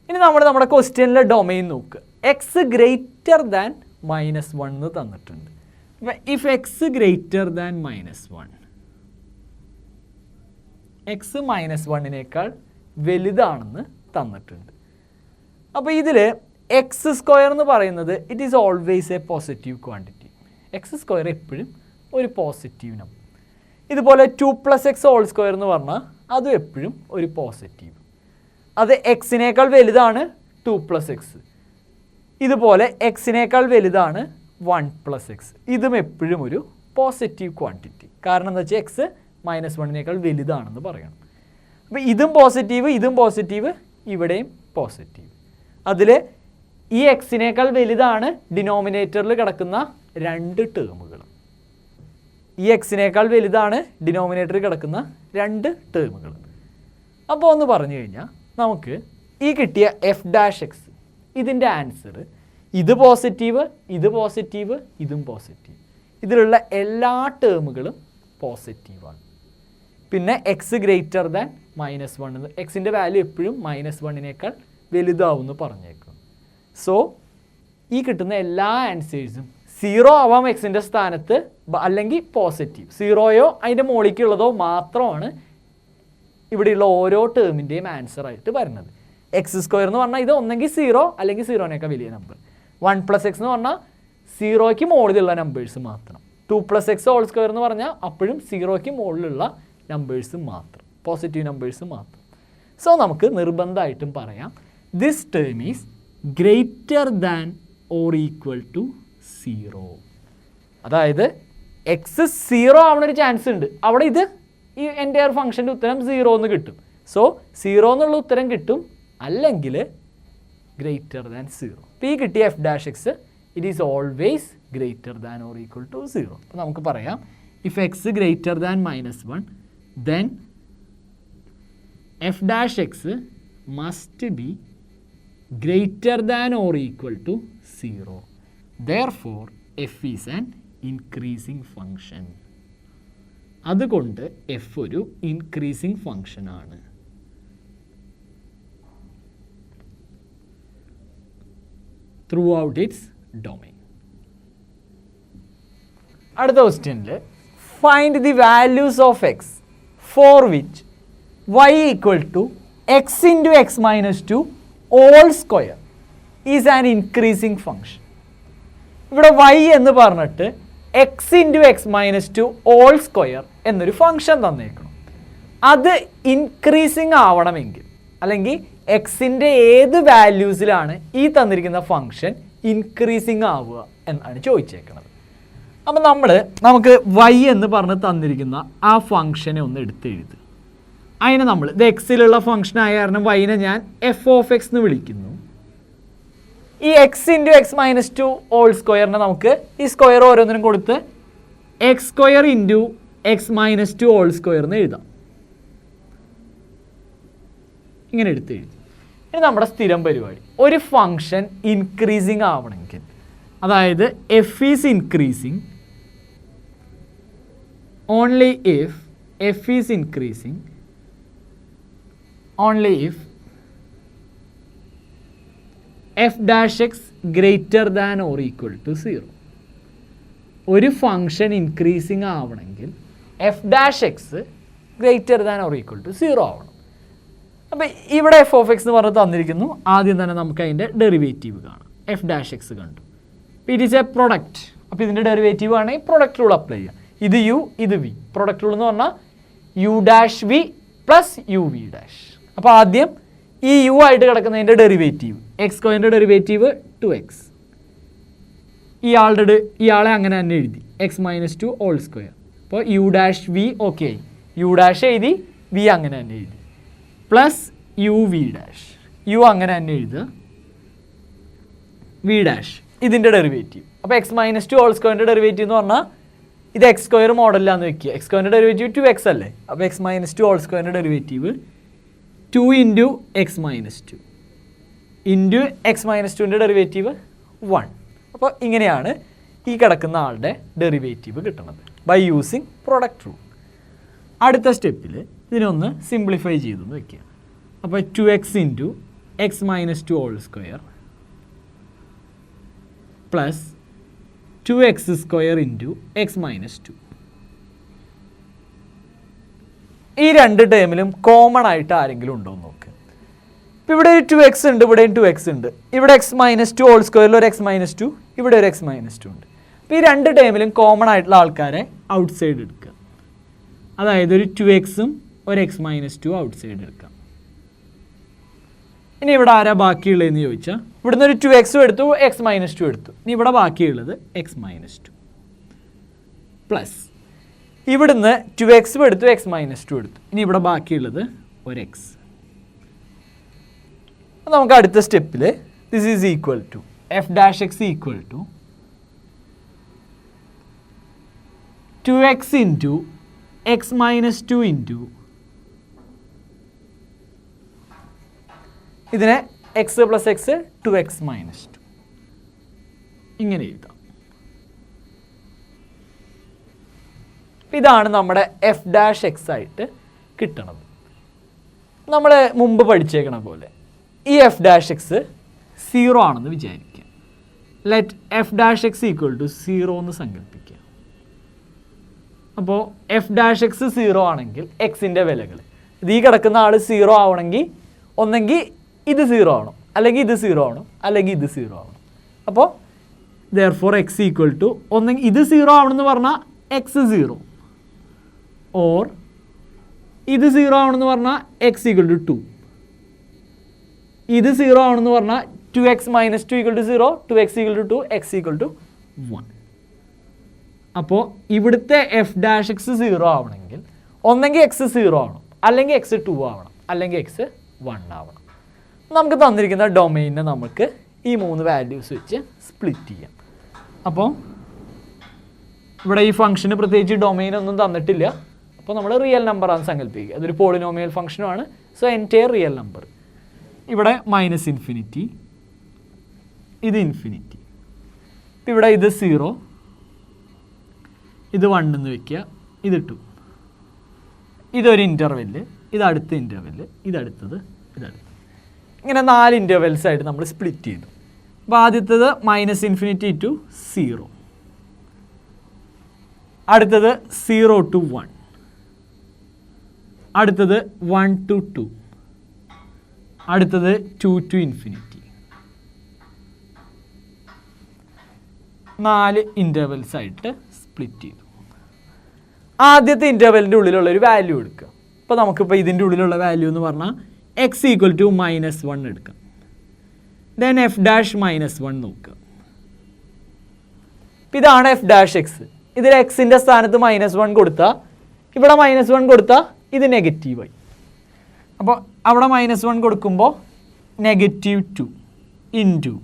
ഇനി നമ്മുടെ ക്വസ്റ്റ്യനിലെ ഡൊമൈൻ നോക്കുക. എക്സ് ഗ്രേറ്റർ ദാൻ -1 എന്ന് തന്നിട്ടുണ്ട്. If x greater than -1, x -1 വലുതാണെന്ന് തന്നിട്ടുണ്ട്. അപ്പോൾ ഇതിൽ x² എന്ന് പറയുന്നത് it is always a positive quantity. x² എപ്പോഴും ഒരു പോസിറ്റീവ് നമ്പർ. ഇതുപോലെ 2 + x ഹോൾ സ്ക്വയർ എന്ന് പറഞ്ഞാൽ അതും എപ്പോഴും ഒരു പോസിറ്റീവ്. അത് എക്സിനേക്കാൾ വലുതാണ് 2 + x. ഇതുപോലെ എക്സിനേക്കാൾ വലുതാണ് 1 + x. ഇതും എപ്പോഴും ഒരു പോസിറ്റീവ് ക്വാണ്ടിറ്റി. കാരണം എന്താ വെച്ചാൽ എക്സ് -1 വലുതാണെന്ന് പറയണം. അപ്പോൾ ഇതും പോസിറ്റീവ്, ഇവിടെയും പോസിറ്റീവ്. അതിൽ ഈ എക്സിനേക്കാൾ വലുതാണ് ഡിനോമിനേറ്ററിൽ കിടക്കുന്ന 2 ടേമുകൾ. ഈ എക്സിനേക്കാൾ വലുതാണ് ഡിനോമിനേറ്ററിൽ കിടക്കുന്ന 2 ടേമുകൾ. അപ്പോൾ ഒന്ന് പറഞ്ഞു കഴിഞ്ഞാൽ നമുക്ക് ഈ കിട്ടിയ f' ഇതിൻ്റെ ആൻസർ ഇത് പോസിറ്റീവ്, ഇതും പോസിറ്റീവ്. ഇതിലുള്ള എല്ലാ ടേമുകളും പോസിറ്റീവാണ്. പിന്നെ എക്സ് ഗ്രേറ്റർ ദാൻ -1, എക്സിൻ്റെ വാല്യൂ എപ്പോഴും -1 വലുതാവുമെന്ന് പറഞ്ഞേക്കും. സോ ഈ കിട്ടുന്ന എല്ലാ ആൻസേഴ്സും 0 ആവാം എക്സിൻ്റെ സ്ഥാനത്ത്, അല്ലെങ്കിൽ പോസിറ്റീവ് 0യോ അതിൻ്റെ മുകളിലേക്കുള്ളതോ മാത്രമാണ് ഇവിടെയുള്ള ഓരോ ടേമിൻ്റെയും ആൻസറായിട്ട് വരുന്നത്. x² എന്ന് പറഞ്ഞാൽ ഇത് ഒന്നെങ്കിൽ 0 അല്ലെങ്കിൽ 0നേക്കാൾ വലിയ നമ്പർ. 1 + x എന്ന് പറഞ്ഞാൽ 0ക്ക് മുകളിലുള്ള നമ്പേഴ്സ് മാത്രം. 2 + x ഹോൾ സ്ക്വയർ എന്ന് പറഞ്ഞാൽ അപ്പോഴും 0ക്ക് മുകളിലുള്ള നമ്പേഴ്സ് മാത്രം, പോസിറ്റീവ് നമ്പേഴ്സ് മാത്രം. സോ നമുക്ക് നിർബന്ധമായിട്ടും പറയാം this term is greater than or equal to 0. അതായത് എക്സ് 0 ആവുന്നൊരു ചാൻസ് ഉണ്ട്. അവിടെ ഇത് ഈ എൻ്റയർ ഫംഗ്ഷൻ്റെ ഉത്തരം 0 എന്ന് കിട്ടും. സോ 0 എന്നുള്ള ഉത്തരം കിട്ടും, അല്ലെങ്കിൽ ഗ്രേറ്റർ ദാൻ 0. അപ്പോൾ ഈ കിട്ടിയ f' it is always greater than or equal to 0. അപ്പോൾ നമുക്ക് പറയാം if x greater than -1 then f' must be greater than or equal to 0. Therefore, f is an increasing function. അതുകൊണ്ട് f ഒരു increasing function ആണ്. Throughout its domain. അടുത്ത ക്വസ്റ്റ്യനിൽ find the values of x for which y equal to x into X minus two all square is an increasing function. ഇവിടെ y എന്ന് പറഞ്ഞിട്ട് x into X minus two all square എന്നൊരു function തന്നേക്കണം. അത് increasing ആവണമെങ്കിൽ അല്ലെങ്കിൽ എക്സിൻ്റെ ഏത് വാല്യൂസിലാണ് ഈ തന്നിരിക്കുന്ന ഫംഗ്ഷൻ ഇൻക്രീസിങ് ആവുക എന്നാണ് ചോദിച്ചേക്കുന്നത്. അപ്പം നമുക്ക് y എന്ന് പറഞ്ഞ് തന്നിരിക്കുന്ന ആ ഫംഗ്ഷനെ ഒന്ന് എടുത്തെഴുതുക. അതിനെ നമ്മൾ ഇത് എക്സിലുള്ള ഫംഗ്ഷൻ ആയ കാരണം വൈനെ ഞാൻ എഫ് ഓഫ് എക്സ് എന്ന് വിളിക്കുന്നു. ഈ X into X minus two whole സ്ക്വയറിനെ നമുക്ക് ഈ സ്ക്വയർ ഓരോന്നിനും കൊടുത്ത് X square into X minus two all square എന്ന് എഴുതാം. ഇങ്ങനെ എടുത്തെഴുതി. ഇനി നമ്മുടെ സ്ഥിരം പരിപാടി, ഒരു ഫംഗ്ഷൻ ഇൻക്രീസിങ് ആവണമെങ്കിൽ, അതായത് F is increasing only if F is increasing only if f dash x greater than or equal to 0. ഒരു ഫംഗ്ഷൻ ഇൻക്രീസിങ് ആവണമെങ്കിൽ f dash x greater than or equal to 0 ആവണം. അപ്പോൾ ഇവിടെ എഫ് ഓഫ് എക്സ് എന്ന് പറഞ്ഞ് തന്നിരിക്കുന്നു. ആദ്യം തന്നെ നമുക്ക് അതിൻ്റെ ഡെറിവേറ്റീവ് കാണാം. എഫ് ഡാഷ് എക്സ് കണ്ടു. It is A product. അപ്പോൾ ഇതിൻ്റെ ഡെറിവേറ്റീവ് ആണെങ്കിൽ പ്രൊഡക്റ്റ് റൂൾ അപ്ലൈ ചെയ്യാം. ഇത് യു ഇത് വി. പ്രൊഡക്റ്റ് റൂൾ എന്ന് പറഞ്ഞാൽ U dash V plus U V dash. അപ്പോൾ ആദ്യം ഈ യു ആയിട്ട് കിടക്കുന്നതിൻ്റെ ഡെറിവേറ്റീവ് എക്സ് സ്ക്വയറിൻ്റെ ഡെറിവേറ്റീവ് 2x. ഇയാളെ അങ്ങനെ തന്നെ എഴുതി X minus two all square. അപ്പോൾ യു ഡാഷ് വി ഓക്കെ ആയി. യു ഡാഷ് എഴുതി, വി അങ്ങനെ തന്നെ എഴുതി, plus U V dash. U അങ്ങനെ തന്നെ എഴുതുക, വി ഡാഷ് ഇതിൻ്റെ ഡെറിവേറ്റീവ്. അപ്പോൾ എക്സ് മൈനസ് ടു ഓൾ സ്ക്വയറിൻ്റെ ഡെറിവേറ്റീവ് എന്ന് പറഞ്ഞാൽ ഇത് എക്സ് സ്ക്വയർ മോഡലിലാന്ന് വെക്കുക. എക്സ് സ്ക്വയറിൻ്റെ ഡെറിവേറ്റീവ് 2x അല്ലേ. അപ്പോൾ എക്സ് മൈനസ് ടു ഓൾ സ്ക്വയറിൻ്റെ derivative 2 into X minus two into X minus ടുവിൻ്റെ ഡെറിവേറ്റീവ് 1. അപ്പോൾ ഇങ്ങനെയാണ് ഈ കിടക്കുന്ന ആളുടെ ഡെറിവേറ്റീവ് കിട്ടുന്നത് ബൈ യൂസിങ് പ്രൊഡക്റ്റ് റൂൾ. അടുത്ത സ്റ്റെപ്പിൽ ഇതിനൊന്ന് സിംപ്ലിഫൈ ചെയ്തെന്ന് വെക്കുക. അപ്പോൾ 2x into X minus two whole square plus 2x square into X minus two. ഈ രണ്ട് ടേമിലും കോമൺ ആയിട്ട് ആരെങ്കിലും ഉണ്ടോ എന്ന് നോക്ക്. ഇപ്പോൾ ഇവിടെ ഒരു 2x ഉണ്ട്, ഇവിടെയും 2x ഉണ്ട്. ഇവിടെ എക്സ് മൈനസ് ടു ഹോൾ സ്ക്വയറിൽ ഒരു എക്സ് മൈനസ് ടു, ഇവിടെ ഒരു എക്സ് മൈനസ് ടു ഉണ്ട്. അപ്പോൾ ഈ രണ്ട് ടേമിലും കോമൺ ആയിട്ടുള്ള ആൾക്കാരെ ഔട്ട് സൈഡ് എടുക്കുക. അതായത് ഒരു 2xും ഒരു X minus two out side എടുക്കാം. ഇനി ഇവിടെ ആരാ ബാക്കിയുള്ളതെന്ന് ചോദിച്ചാൽ ഇവിടുന്ന് ഒരു 2xും എടുത്തു, എക്സ് മൈനസ് ടു എടുത്തു. ഇനി ഇവിടെ ബാക്കിയുള്ളത് എക്സ് മൈനസ് ടു പ്ലസ് ഇവിടുന്ന് 2xും എടുത്തു, എക്സ് മൈനസ് ടു എടുത്തു. ഇനി ഇവിടെ ബാക്കിയുള്ളത് ഒരു എക്സ്. നമുക്ക് അടുത്ത സ്റ്റെപ്പിൽ this is equal to f dash X equal to 2x into X minus two into ഇതിനെ x plus x 2x minus two ഇങ്ങനെ എഴുതാം. ഇതാണ് നമ്മുടെ എഫ് ഡാഷ് എക്സ് ആയിട്ട് കിട്ടണത്. നമ്മൾ മുമ്പ് പഠിച്ചേക്കണ പോലെ ഈ എഫ് ഡാഷ് എക്സ് 0 ആണെന്ന് വിചാരിക്കുക. Let F dash X equal to 0 എന്ന് സങ്കല്പിക്കുക. അപ്പോൾ എഫ് ഡാഷ് എക്സ് 0 ആണെങ്കിൽ എക്സിൻ്റെ വിലകൾ ഇത് ഈ കിടക്കുന്ന ആൾ 0 ആവണമെങ്കിൽ ഒന്നെങ്കിൽ ഇത് 0 ആവണം, അല്ലെങ്കിൽ ഇത് 0 ആവണം, അല്ലെങ്കിൽ ഇത് 0 ആവണം. അപ്പോൾ therefore എക്സ് ഈക്വൽ ടു ഒന്നെങ്കിൽ ഇത് 0 ആവണമെന്ന് പറഞ്ഞാൽ എക്സ് 0, ഓർ ഇത് 0 ആവണമെന്ന് പറഞ്ഞാൽ എക്സ് ഈക്വൽ ടു 2, ഇത് 0 ആവണമെന്ന് പറഞ്ഞാൽ 2x minus 2 equal to 0, 2x equal to 2, x equal to 1. അപ്പോൾ ഇവിടുത്തെ എഫ് ഡാഷ് എക്സ് 0 ആവണമെങ്കിൽ ഒന്നെങ്കിൽ എക്സ് 0 ആവണം, അല്ലെങ്കിൽ എക്സ് 2 ആവണം, അല്ലെങ്കിൽ എക്സ് 1 ആവണം. നമുക്ക് തന്നിരിക്കുന്ന ഡൊമൈനെ നമുക്ക് ഈ 3 വാല്യൂസ് വെച്ച് സ്പ്ലിറ്റ് ചെയ്യാം. അപ്പോൾ ഇവിടെ ഈ ഫംഗ്ഷന് പ്രത്യേകിച്ച് ഡൊമൈൻ ഒന്നും തന്നിട്ടില്ല. അപ്പോൾ നമ്മൾ റിയൽ നമ്പറാണ് സങ്കല്പിക്കുക. അതൊരു പോളിനോമിയൽ ഫംഗ്ഷനുമാണ്. So entire real number. ഇവിടെ -∞, ഇത് ഇൻഫിനിറ്റി. ഇവിടെ ഇത് 0, ഇത് 1 എന്ന് വെക്കുക, ഇത് 2, ഇതൊരു ഇൻ്റർവെല്ല്, ഇത് അടുത്ത ഇൻ്റർവെല്ല്, ഇതടുത്തത്, ഇതടുത്തത്, ഇങ്ങനെ 4 ഇൻ്റർവെൽസ് ആയിട്ട് നമ്മൾ സ്പ്ലിറ്റ് ചെയ്തു. അപ്പോൾ ആദ്യത്തേത് -∞ to 0, അടുത്തത് 0 to 1, അടുത്തത് 1 to 2, അടുത്തത് 2 to ∞. 4 ഇൻ്റർവെൽസ് ആയിട്ട് സ്പ്ലിറ്റ് ചെയ്തു. ആദ്യത്തെ ഇൻ്റർവെല്ലിൻ്റെ ഉള്ളിലുള്ള ഒരു വാല്യൂ എടുക്കുക. അപ്പോൾ നമുക്കിപ്പോൾ ഇതിൻ്റെ ഉള്ളിലുള്ള വാല്യൂ എന്ന് പറഞ്ഞാൽ x = -1 എടുക്കാം. ദെൻ f' -1 നോക്കുക. ഇതാണ് f'(x). ഇതിൽ എക്സിൻ്റെ സ്ഥാനത്ത് -1 കൊടുത്താൽ ഇവിടെ -1 കൊടുത്താൽ ഇത് നെഗറ്റീവായി. അപ്പോൾ അവിടെ -1 കൊടുക്കുമ്പോൾ -2 ഇൻറ്റു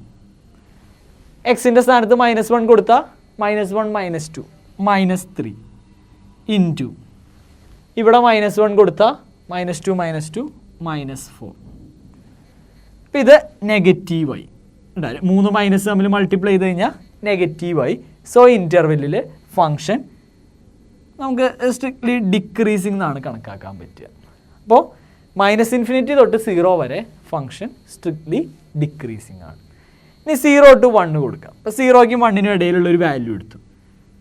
എക്സിൻ്റെ സ്ഥാനത്ത് -1 കൊടുത്താൽ -1 -2 -3 ഇൻറ്റു ഇവിടെ -1 കൊടുത്താൽ -2 -2 -4. അപ്പം ഇത് നെഗറ്റീവായി. 3 മൈനസ് തമ്മിൽ മൾട്ടിപ്ലൈ ചെയ്ത് കഴിഞ്ഞാൽ നെഗറ്റീവായി. സോ ഇൻ്റർവെല്ലിൽ ഫങ്ഷൻ നമുക്ക് സ്ട്രിക്ട്ലി ഡിക്രീസിംഗ് എന്നാണ് കണക്കാക്കാൻ പറ്റുക. അപ്പോൾ -∞ തൊട്ട് 0 വരെ ഫങ്ഷൻ സ്ട്രിക്ട്ലി ഡിക്രീസിംഗ് ആണ്. ഇനി 0 to 1 കൊടുക്കാം. അപ്പോൾ 0ക്കും 1നും ഇടയിലുള്ളൊരു വാല്യൂ എടുത്തു.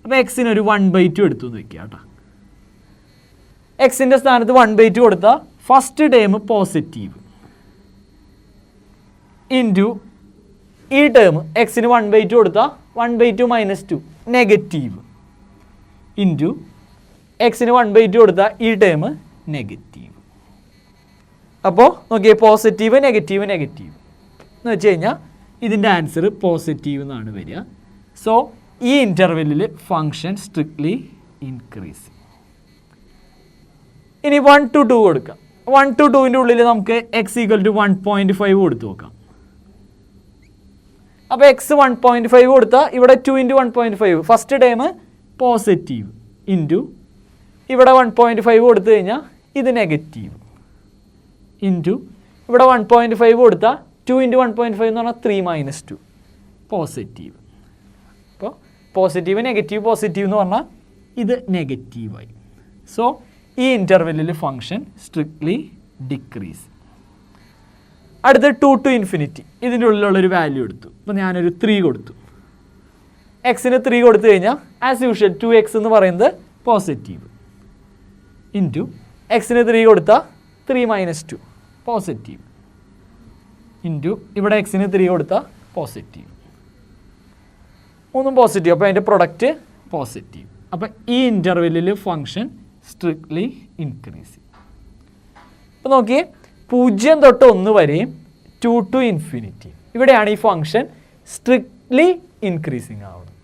അപ്പോൾ എക്സിനൊരു 1/2 എടുത്തു എന്ന് വെക്കുക കേട്ടോ. എക്സിൻ്റെ സ്ഥാനത്ത് 1/2 കൊടുത്താൽ ഫസ്റ്റ് ടേം പോസിറ്റീവ് ഇൻറ്റു ഈ ടേം എക്സിന് 1/2 കൊടുത്താൽ 1/2 -2 നെഗറ്റീവ് ഇൻറ്റു എക്സിന് 1/2 കൊടുത്താൽ ഈ ടേം നെഗറ്റീവ്. അപ്പോൾ നോക്കിയേ, പോസിറ്റീവ് നെഗറ്റീവ് നെഗറ്റീവ് എന്ന് വെച്ച് കഴിഞ്ഞാൽ ഇതിൻ്റെ ആൻസർ പോസിറ്റീവ് എന്നാണ് വരിക. സോ ഈ ഇൻ്റർവെല്ലിൽ ഫങ്ഷൻ സ്ട്രിക്ട്ലി ഇൻക്രീസ്. ഇനി 1 to 2 കൊടുക്കാം. 1 to 2ൻ്റെ ഉള്ളിൽ നമുക്ക് x = 1.5 കൊടുത്ത് നോക്കാം. അപ്പോൾ എക്സ് 1.5 കൊടുത്താൽ ഇവിടെ 2 × 1.5 ഫസ്റ്റ് ടൈം പോസിറ്റീവ് ഇൻറ്റു ഇവിടെ 1.5 കൊടുത്തു കഴിഞ്ഞാൽ ഇത് നെഗറ്റീവ് ഇൻറ്റു ഇവിടെ 1.5 കൊടുത്താൽ 2 × 1.5 എന്ന് പറഞ്ഞാൽ 3 - 2 പോസിറ്റീവ്. അപ്പോൾ പോസിറ്റീവ് നെഗറ്റീവ് പോസിറ്റീവ് എന്ന് പറഞ്ഞാൽ ഇത് നെഗറ്റീവായി. സോ ഈ ഇൻ്റർവെല്ലിൽ ഫങ്ഷൻ സ്ട്രിക്ട്ലി ഡിക്രീസ്. അടുത്ത് 2 to ∞, ഇതിൻ്റെ ഉള്ളിലുള്ളൊരു വാല്യൂ എടുത്തു. അപ്പോൾ ഞാനൊരു 3 കൊടുത്തു. എക്സിന് 3 കൊടുത്തു കഴിഞ്ഞാൽ ആസ് യൂഷ്വൽ 2x എന്ന് പറയുന്നത് പോസിറ്റീവ് ഇൻറ്റു എക്സിന് 3 കൊടുത്താൽ 3 - 2 പോസിറ്റീവ് ഇൻറ്റു ഇവിടെ എക്സിന് 3 കൊടുത്താൽ പോസിറ്റീവ്, മൂന്നും പോസിറ്റീവ്. അപ്പോൾ അതിൻ്റെ പ്രൊഡക്റ്റ് പോസിറ്റീവ്. അപ്പോൾ ഈ ഇൻ്റർവെല്ലിൽ ഫങ്ഷൻ സ്ട്രിക്ട്ലി ഇൻക്രീസിങ്. അപ്പോൾ നോക്കിയേ, 0 തൊട്ട് 1 വരെയും 2 to ∞, ഇവിടെയാണ് ഈ ഫങ്ഷൻ സ്ട്രിക്ട്ലി ഇൻക്രീസിങ് ആവുന്നത്.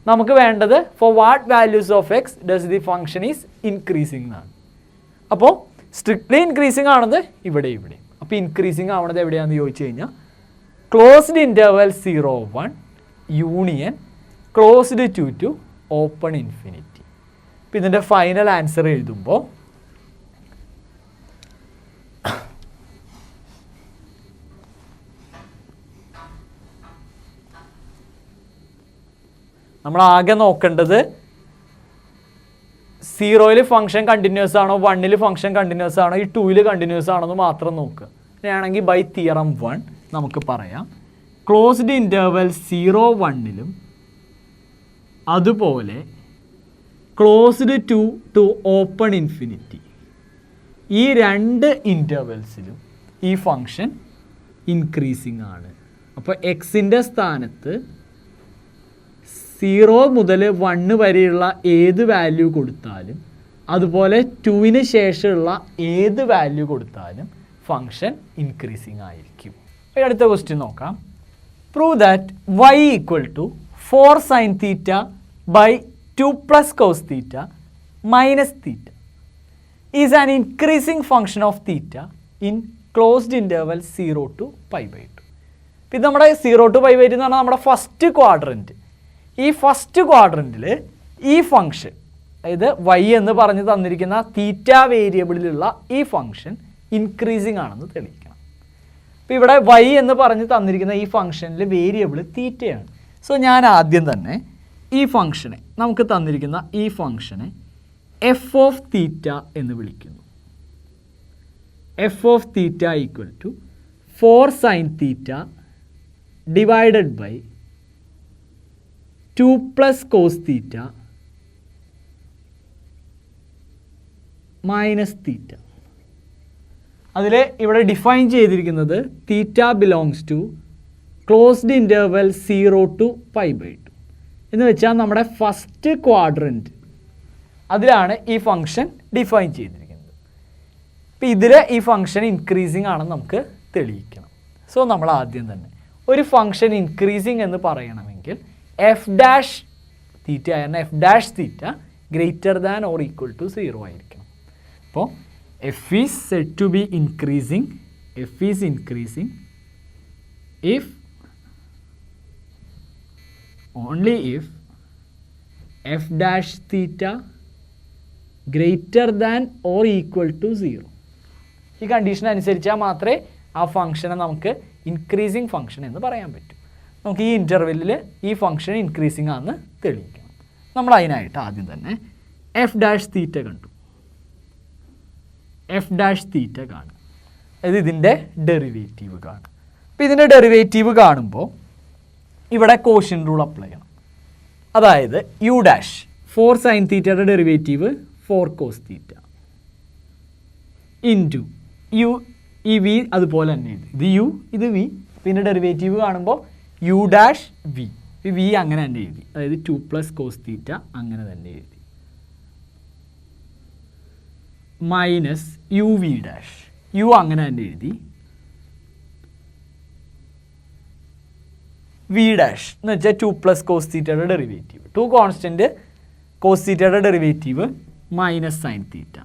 നമുക്ക് വേണ്ടത് for what values of x does the function is increasing എന്നാണ്. അപ്പോൾ സ്ട്രിക്ട്ലി ഇൻക്രീസിങ് ആണത് ഇവിടെ ഇവിടെ. അപ്പോൾ ഇൻക്രീസിങ് ആവണത് എവിടെയാണെന്ന് ചോദിച്ചു കഴിഞ്ഞാൽ closed interval 0-1 union closed 2 to open infinity. അപ്പോൾ ഇതിൻ്റെ ഫൈനൽ ആൻസർ എഴുതുമ്പോൾ നമ്മൾ ആകെ നോക്കേണ്ടത് 0ൽ ഫംഗ്ഷൻ കണ്ടിന്യൂസ് ആണോ 1ൽ ഫംഗ്ഷൻ കണ്ടിന്യൂസ് ആണോ ഈ 2ൽ കണ്ടിന്യൂസ് ആണോ എന്ന് മാത്രം നോക്കുക. അങ്ങനെയാണെങ്കിൽ ബൈ തിയറം 1 നമുക്ക് പറയാം ക്ലോസ്ഡ് ഇൻ്റർവെൽ 0-1ലും അതുപോലെ ക്ലോസ്ഡ് 2 to ഓപ്പൺ ഇൻഫിനിറ്റി ഈ 2 ഇൻ്റർവെൽസിലും ഈ ഫംഗ്ഷൻ ഇൻക്രീസിങ് ആണ്. അപ്പോൾ എക്സിൻ്റെ സ്ഥാനത്ത് 0 മുതൽ 1 വരെയുള്ള ഏത് വാല്യൂ കൊടുത്താലും അതുപോലെ 2ന് ശേഷമുള്ള ഏത് വാല്യൂ കൊടുത്താലും ഫങ്ഷൻ ഇൻക്രീസിങ് ആയിരിക്കും. അടുത്ത ക്വസ്റ്റ്യൻ നോക്കാം. Prove that y = 4 sin θ by 2 plus cos θ minus θ is an increasing function of θ in closed interval 0 to π/2. ഇത് നമ്മുടെ 0 to π/2 എന്ന് പറഞ്ഞാൽ നമ്മുടെ ഫസ്റ്റ് ക്വാഡ്രൻറ്റ്. ഈ ഫസ്റ്റ് ക്വാഡ്രൻറ്റിൽ ഈ ഫംഗ്ഷൻ, അതായത് y എന്ന് പറഞ്ഞ് തന്നിരിക്കുന്ന തീറ്റ വേരിയബിളിലുള്ള ഈ ഫംഗ്ഷൻ ഇൻക്രീസിങ് ആണെന്ന് തെളിയിക്കണം. അപ്പോൾ ഇവിടെ y എന്ന് പറഞ്ഞ് തന്നിരിക്കുന്ന ഈ ഫംഗ്ഷനിൽ വേരിയബിൾ തീറ്റയാണ്. സോ ഞാൻ ആദ്യം തന്നെ ഈ ഫംഗ്ഷനെ, നമുക്ക് തന്നിരിക്കുന്ന ഈ ഫംഗ്ഷനെ എഫ് ഓഫ് തീറ്റ എന്ന് വിളിക്കുന്നു. F of theta equal to 4 sine theta divided by 2 plus cos theta minus theta. അതിൽ ഇവിടെ ഡിഫൈൻ ചെയ്തിരിക്കുന്നത് theta belongs to closed interval 0 to π/2 എന്ന് വെച്ചാൽ നമ്മുടെ ഫസ്റ്റ് ക്വാഡ്രൻറ്റ്, അതിലാണ് ഈ ഫംഗ്ഷൻ ഡിഫൈൻ ചെയ്തിരിക്കുന്നത്. അപ്പോൾ ഇതിൽ ഈ ഫംഗ്ഷൻ ഇൻക്രീസിങ് ആണെന്ന് നമുക്ക് തെളിയിക്കണം. സോ നമ്മൾ ആദ്യം തന്നെ ഒരു ഫംഗ്ഷൻ ഇൻക്രീസിങ് എന്ന് പറയണമെങ്കിൽ എഫ് ഡാഷ് തീറ്റ ആയിരുന്ന f dash theta greater than or equal to 0 ആയിരിക്കണം. അപ്പോൾ f is said to be increasing, f is increasing if only if f dash theta greater than or equal to 0. ഈ condition അനുസരിച്ചാൽ മാത്രമേ ആ ഫംഗ്ഷനെ നമുക്ക് increasing function എന്ന് പറയാൻ പറ്റൂ. നമുക്ക് ഈ ഇൻ്റർവെല്ലിൽ ഈ ഫംഗ്ഷൻ ഇൻക്രീസിങ് ആണെന്ന് തെളിയിക്കണം. നമ്മൾ അതിനായിട്ട് ആദ്യം തന്നെ എഫ് ഡാഷ് തീറ്റ കണ്ടു. എഫ് ഡാഷ് തീറ്റ കാണും, അതായത് ഇതിൻ്റെ ഡെറിവേറ്റീവ് കാണും. അപ്പോൾ ഇതിൻ്റെ ഡെറിവേറ്റീവ് കാണുമ്പോൾ ഇവിടെ കോഷ്യൻ്റ് റൂൾ അപ്ലൈ ചെയ്യണം. അതായത് യു ഡാഷ് 4 സൈൻ തീറ്റയുടെ derivative 4 cos theta into u, ഈ വി അതുപോലെ തന്നെ എഴുതി, ഇത് യു ഇത് വി, പിന്നെ ഡെറിവേറ്റീവ് കാണുമ്പോൾ യു ഡാഷ് വി, വി അങ്ങനെ തന്നെ എഴുതി, അതായത് 2 പ്ലസ് കോസ് തീറ്റ അങ്ങനെ തന്നെ എഴുതി, minus U V dash, U അങ്ങനെ തന്നെ എഴുതി, വി ഡാഷ് എന്ന് വെച്ചാൽ 2 പ്ലസ് കോസ് തീറ്റയുടെ ഡെറിവേറ്റീവ്, 2 കോൺസ്റ്റൻറ്റ് കോസ് തീറ്റയുടെ derivative minus sine theta,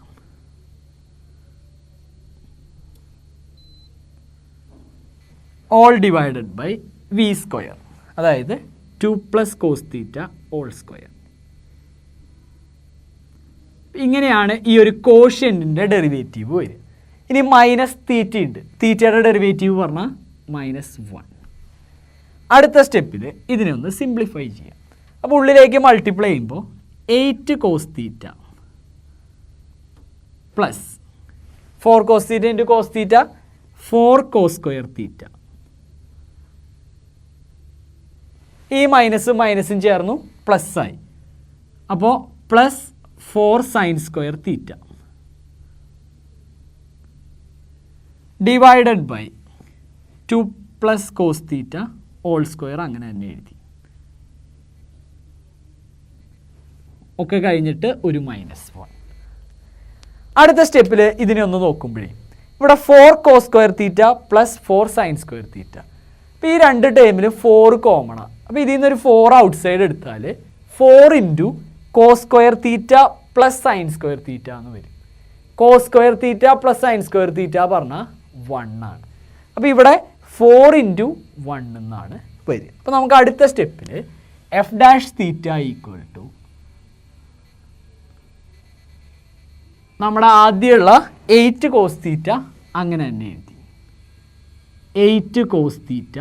all divided by V square, അതായത് 2 plus cos theta all square. ഇങ്ങനെയാണ് ഈ ഒരു കോഷ്യൻറ്റിൻ്റെ ഡെറിവേറ്റീവ് വരിക. ഇനി മൈനസ് തീറ്റ ഉണ്ട്, തീറ്റയുടെ ഡെറിവേറ്റീവ് പറഞ്ഞാൽ -1. അടുത്ത സ്റ്റെപ്പിൽ ഇതിനെ ഒന്ന് സിംപ്ലിഫൈ ചെയ്യാം. അപ്പോൾ ഉള്ളിലേക്ക് മൾട്ടിപ്ലൈ ചെയ്യുമ്പോൾ 8 cos theta plus 4 cos theta into cos theta 4 cos square theta, ഈ മൈനസും ചേർന്നു പ്ലസ് ആയി, അപ്പോൾ plus 4 sine square theta divided by 2 plus cos theta all square അങ്ങനെ തന്നെ എഴുതി. ഒക്കെ കഴിഞ്ഞിട്ട് ഒരു -1. അടുത്ത സ്റ്റെപ്പിൽ ഇതിനെ ഒന്ന് നോക്കുമ്പോഴേ ഇവിടെ 4 cos square theta plus 4 sine square theta, അപ്പോൾ ഈ രണ്ട് ടേമിൽ 4 കോമണാണ്. അപ്പോൾ ഇതിൽ നിന്നൊരു 4 ഔട്ട് സൈഡ് എടുത്താൽ 4 into cos square theta plus sine square theta എന്ന് വരും. Cos square theta plus sine square theta പറഞ്ഞാൽ 1 ആണ്. അപ്പോൾ ഇവിടെ 4 ഇൻറ്റു 1 എന്നാണ് വരിക. അപ്പോൾ നമുക്ക് അടുത്ത സ്റ്റെപ്പിൽ f dash theta equal to നമ്മുടെ ആദ്യമുള്ള 8 കോസ് തീറ്റ അങ്ങനെ തന്നെ എഴുതി, 8 കോസ് തീറ്റ.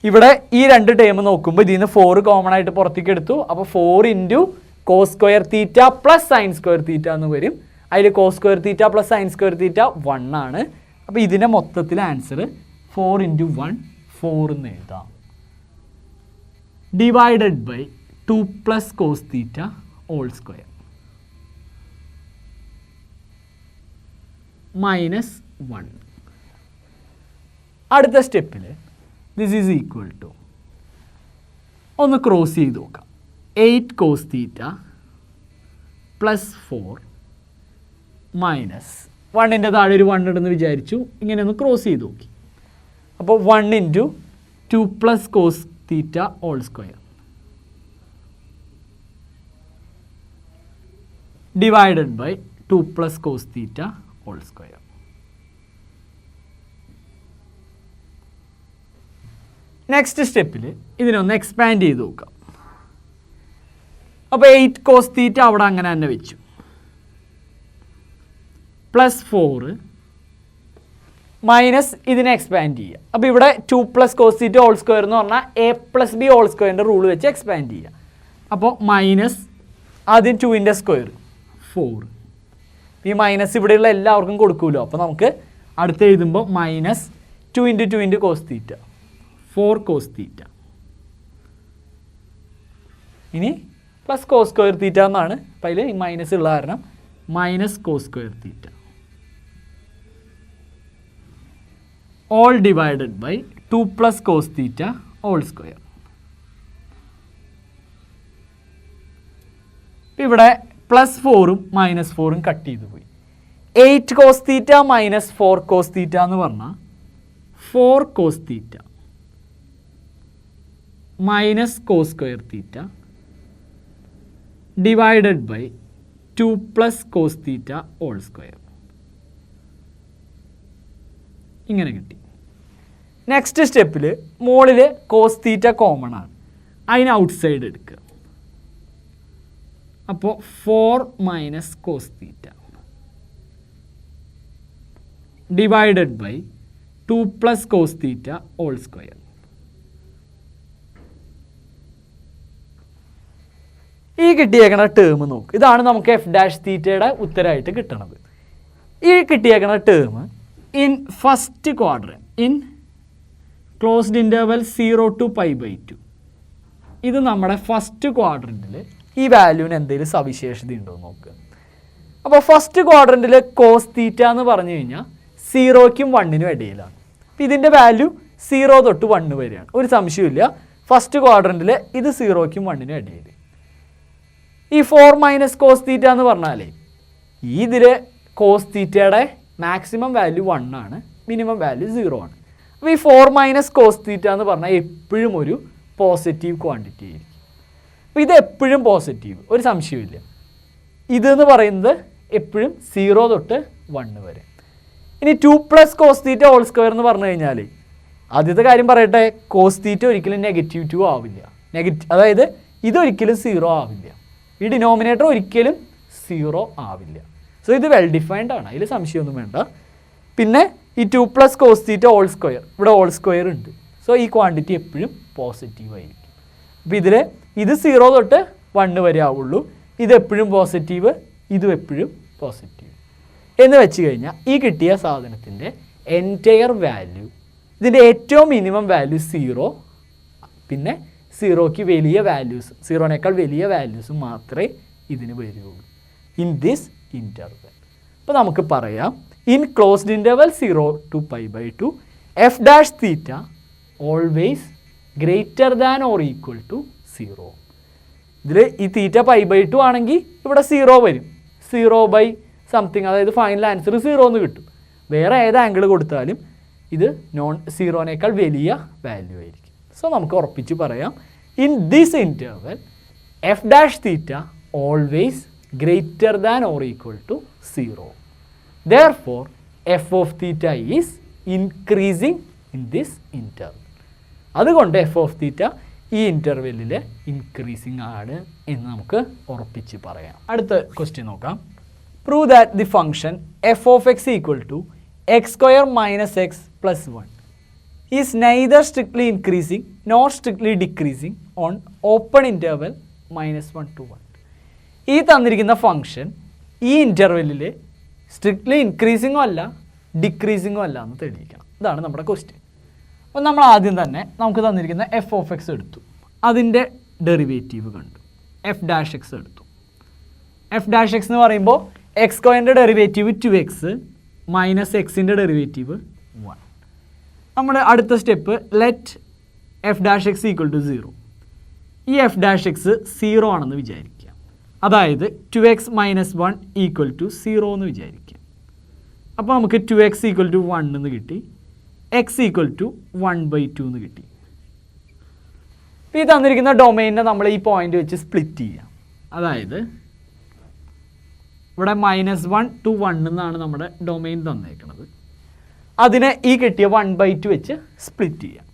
ഇവിടെ ഈ രണ്ട് ടേം നോക്കുമ്പോൾ ഇതിൽ നിന്ന് 4 കോമൺ ആയിട്ട് പുറത്തേക്ക് എടുത്തു, അപ്പോൾ 4 into cos square theta plus sine square theta എന്ന് വരും. അതിൽ cos square theta plus sine square theta 1 ആണ്. അപ്പോൾ ഇതിൻ്റെ മൊത്തത്തിൽ ആൻസർ 4 ഇൻറ്റു 1 4 എന്ന് എഴുതാം, divided by 2 plus cos theta all square -1. അടുത്ത സ്റ്റെപ്പിൽ ദിസ് ഈസ് ഈക്വൽ ടു ഒന്ന് ക്രോസ് ചെയ്ത് നോക്കാം, 8 കോസ് തീറ്റ പ്ലസ് 4 മൈനസ് 1ൻ്റെ താഴെ ഒരു 1 ഉണ്ടെന്ന് വിചാരിച്ചു, ഇങ്ങനെ ഒന്ന് ക്രോസ് ചെയ്ത് നോക്കി. അപ്പോൾ 1 into 2 plus cos theta all square divided by 2 plus cos theta all square. Next സ്റ്റെപ്പിൽ ഇതിനൊന്ന് എക്സ്പാൻഡ് ചെയ്ത് നോക്കാം. അപ്പോൾ 8 കോസ് തീറ്റ അവിടെ അങ്ങനെ തന്നെ വെച്ചു, പ്ലസ് 4 മൈനസ് ഇതിനെ എക്സ്പാൻഡ് ചെയ്യുക. അപ്പോൾ ഇവിടെ 2 + cos θ ഹോൾ സ്ക്വയർ എന്ന് പറഞ്ഞാൽ a + b ഹോൾ സ്ക്വയറിൻ്റെ റൂൾ വെച്ച് എക്സ്പാൻഡ് ചെയ്യുക. അപ്പോൾ മൈനസ് ആദ്യം 2ൻ്റെ സ്ക്വയർ 4. ഈ മൈനസ് ഇവിടെയുള്ള എല്ലാവർക്കും കൊടുക്കുമല്ലോ. അപ്പോൾ നമുക്ക് അടുത്ത് എഴുതുമ്പോൾ മൈനസ് 2 × 2 × cos θ 4 cos θ. ഇനി പ്ലസ് cos സ്ക്വയർ θ എന്നാണ്. അപ്പോൾ അതിൽ ഈ മൈനസ് ഉള്ള കാരണം minus cos square θ all divided by 2 + cos θ whole square. ഇവിടെ +4ഉം -4ഉം കട്ട് ചെയ്ത് പോയി. 8 cos θ - 4 cos θ എന്ന് പറഞ്ഞാൽ 4 cos θ minus cos square theta divided by 2 plus cos theta whole square. ഇങ്ങനെ കിട്ടി. നെക്സ്റ്റ് സ്റ്റെപ്പിൽ മോളിൽ കോസ് തീറ്റ കോമൺ ആണ്, അതിന് ഔട്ട്സൈഡ് എടുക്കുക. അപ്പോൾ 4 - cos theta divided by 2 + cos theta whole square. ഈ കിട്ടിയേക്കണ ടേം നോക്ക്, ഇതാണ് നമുക്ക് f' തീറ്റയുടെ ഉത്തരമായിട്ട് കിട്ടണത്. ഈ കിട്ടിയേക്കണ term in first quadrant in closed interval 0 to π/2. ഇത് നമ്മുടെ ഫസ്റ്റ് ക്വാഡ്രൻറ്റിൽ ഈ വാല്യൂവിന് എന്തെങ്കിലും സവിശേഷത ഉണ്ടോ എന്ന് നോക്കുക. അപ്പോൾ ഫസ്റ്റ് ക്വാഡ്രൻറ്റിൽ കോസ് തീറ്റ എന്ന് പറഞ്ഞു കഴിഞ്ഞാൽ 0ക്കും 1നും ഇടയിലാണ്. അപ്പോൾ ഇതിൻ്റെ വാല്യൂ 0 തൊട്ട് 1 വരെയാണ്, ഒരു സംശയമില്ല. ഫസ്റ്റ് ക്വാഡ്രൻറ്റിൽ ഇത് 0ക്കും 1നും ഇടയിൽ. ഈ 4 - കോസ് തീറ്റ എന്ന് പറഞ്ഞാലേ ഇതിൽ കോസ് തീറ്റയുടെ മാക്സിമം വാല്യൂ 1 ആണ്, മിനിമം വാല്യൂ 0 ആണ്. അപ്പോൾ ഈ 4 - കോസ് തീറ്റ എന്ന് പറഞ്ഞാൽ എപ്പോഴും ഒരു പോസിറ്റീവ് ക്വാണ്ടിറ്റി ആയിരിക്കും. അപ്പോൾ ഇത് എപ്പോഴും പോസിറ്റീവ്, ഒരു സംശയമില്ല. ഇതെന്ന് പറയുന്നത് എപ്പോഴും 0 തൊട്ട് 1 വരെ. ഇനി 2 + കോസ് തീറ്റ ഹോൾ സ്ക്വയർ എന്ന് പറഞ്ഞു കഴിഞ്ഞാൽ ആദ്യത്തെ കാര്യം പറയട്ടെ, കോസ് തീറ്റ ഒരിക്കലും -2 ആവില്ല. അതായത് ഇതൊരിക്കലും 0 ആവില്ല, ഈ ഡിനോമിനേറ്റർ ഒരിക്കലും 0 ആവില്ല. സോ ഇത് വെൽ ഡിഫൈൻഡ് ആണ്, അതിൽ സംശയമൊന്നും വേണ്ട. പിന്നെ ഈ 2 + കോസ് തീറ്റ ഹോൾ സ്ക്വയർ, ഇവിടെ ഹോൾ സ്ക്വയർ ഉണ്ട്. സോ ഈ ക്വാണ്ടിറ്റി എപ്പോഴും പോസിറ്റീവ് ആയിരിക്കും. അപ്പോൾ ഇതിൽ ഇത് 0 തൊട്ട് 1 വരെ ആവുള്ളൂ, ഇതെപ്പോഴും പോസിറ്റീവ്, ഇതും എപ്പോഴും പോസിറ്റീവ് എന്ന് വെച്ച് കഴിഞ്ഞാൽ ഈ കിട്ടിയ സാധനത്തിൻ്റെ എൻറ്റയർ വാല്യൂ, ഇതിൻ്റെ ഏറ്റവും മിനിമം വാല്യൂ 0, പിന്നെ 0ക്ക് വലിയ വാല്യൂസ്, 0നേക്കാൾ വലിയ വാല്യൂസ് മാത്രമേ ഇതിന് വരുള്ളൂ ഇൻ ദിസ് ഇൻ്റർവെൽ. അപ്പോൾ നമുക്ക് പറയാം, in closed interval 0 to π/2 f' theta always greater than or equal to 0. ഇതിൽ ഈ തീറ്റ π/2 ആണെങ്കിൽ ഇവിടെ 0 വരും, 0/something, അതായത് ഫൈനൽ ആൻസർ 0 എന്ന് കിട്ടും. വേറെ ഏത് ആംഗിൾ കൊടുത്താലും ഇത് 0നേക്കാൾ വലിയ വാല്യൂ ആയിരിക്കും. സോ നമുക്ക് ഉറപ്പിച്ച് പറയാം, in this interval f' theta always greater than or equal to 0. Therefore, f of theta is increasing in this interval. അതുകൊണ്ട് f of theta ഈ ഇൻ്റർവെല്ലിൽ ഇൻക്രീസിങ് ആണ് എന്ന് നമുക്ക് ഉറപ്പിച്ച് പറയാം. അടുത്ത ക്വസ്റ്റ്യൻ നോക്കാം. Prove that the function f of x equal to x² - x + 1 is neither strictly increasing nor strictly decreasing on open interval -1 to 1. ഈ തന്നിരിക്കുന്ന ഫംഗ്ഷൻ ഈ ഇൻ്റർവെല്ലിൽ സ്ട്രിക്ട്ലി ഇൻക്രീസിങ്ങും അല്ല ഡിക്രീസിങ്ങും അല്ല എന്ന് തെളിയിക്കണം. ഇതാണ് നമ്മുടെ ക്വസ്റ്റ്യൻ. അപ്പോൾ നമ്മൾ ആദ്യം തന്നെ നമുക്ക് തന്നിരിക്കുന്ന f of x എടുത്തു, അതിൻ്റെ ഡെറിവേറ്റീവ് കണ്ടു, f' എടുത്തു. f' എന്ന് പറയുമ്പോൾ x² ഡെറിവേറ്റീവ് 2x -xൻ്റെ ഡെറിവേറ്റീവ് 1. നമ്മുടെ അടുത്ത step let f' equal to 0. ഈ f' 0 ആണെന്ന് വിചാരിക്കുക, അതായത് 2x - 1 ഈക്വൽ ടു 0 എന്ന് വിചാരിക്കുക. അപ്പോൾ നമുക്ക് 2x ഈക്വൽ ടു 1 എന്ന് കിട്ടി, x ഈക്വൽ ടു 1/2 എന്ന് കിട്ടി. ഈ തന്നിരിക്കുന്ന ഡൊമൈനെ നമ്മൾ ഈ പോയിന്റ് വെച്ച് സ്പ്ലിറ്റ് ചെയ്യാം. അതായത് ഇവിടെ -1 to 1 എന്നാണ് നമ്മുടെ ഡൊമൈൻ തന്നേക്കുന്നത്. അതിനെ ഈ കിട്ടിയ 1/2 വെച്ച് സ്പ്ലിറ്റ് ചെയ്യാം.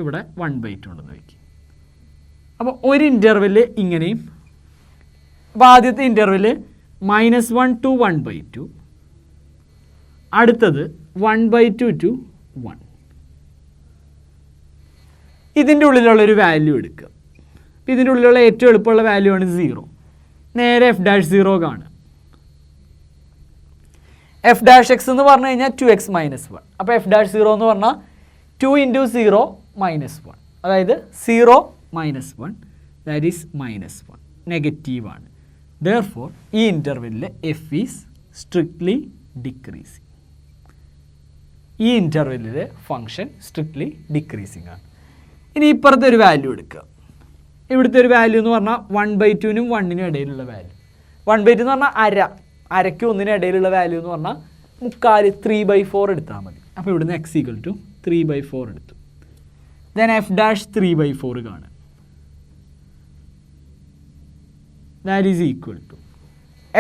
ഇവിടെ 1/2 ഉണ്ടെന്ന് വയ്ക്കും. അപ്പോൾ ഒരു ഇൻ്റർവെല്ല് ഇങ്ങനെയും, അപ്പോൾ ആദ്യത്തെ ഇൻ്റർവെല്ല് -1 to 1/2, അടുത്തത് 1/2 to 1. ഇതിൻ്റെ ഉള്ളിലുള്ളൊരു വാല്യൂ എടുക്കുക. ഇതിൻ്റെ ഉള്ളിലുള്ള ഏറ്റവും എളുപ്പമുള്ള വാല്യൂ ആണ് 0. നേരെ f'0 കാണുക. f'(x) എന്ന് പറഞ്ഞു കഴിഞ്ഞാൽ 2x - 1. അപ്പോൾ f'0 എന്ന് പറഞ്ഞാൽ 2 × 0 - 1. അതായത് 0 - 1 ദാറ്റ് ഈസ് -1, നെഗറ്റീവാണ്. Therefore ഈ ഇൻ്റർവെല്ലിൽ f ഈസ് സ്ട്രിക്ട്ലി ഡിക്രീസിങ്. ഈ ഇൻ്റർവെല്ലിൽ ഫംഗ്ഷൻ സ്ട്രിക്ട്ലി ഡിക്രീസിങ് ആണ്. ഇനി ഇപ്പുറത്തെ ഒരു വാല്യൂ എടുക്കുക. ഇവിടുത്തെ ഒരു വാല്യൂ എന്ന് പറഞ്ഞാൽ 1/2-നും 1-നും ഇടയിലുള്ള വാല്യൂ. 1/2 എന്ന് പറഞ്ഞാൽ അരയ്ക്കും 1-നും ഇടയിലുള്ള വാല്യൂ എന്ന് പറഞ്ഞാൽ 3/4, 3/4 എടുത്താൽ മതി. അപ്പോൾ ഇവിടുന്ന് x = 3/4 എടുത്തു. ദെൻ f'(3/4) കാണുക. That is equal to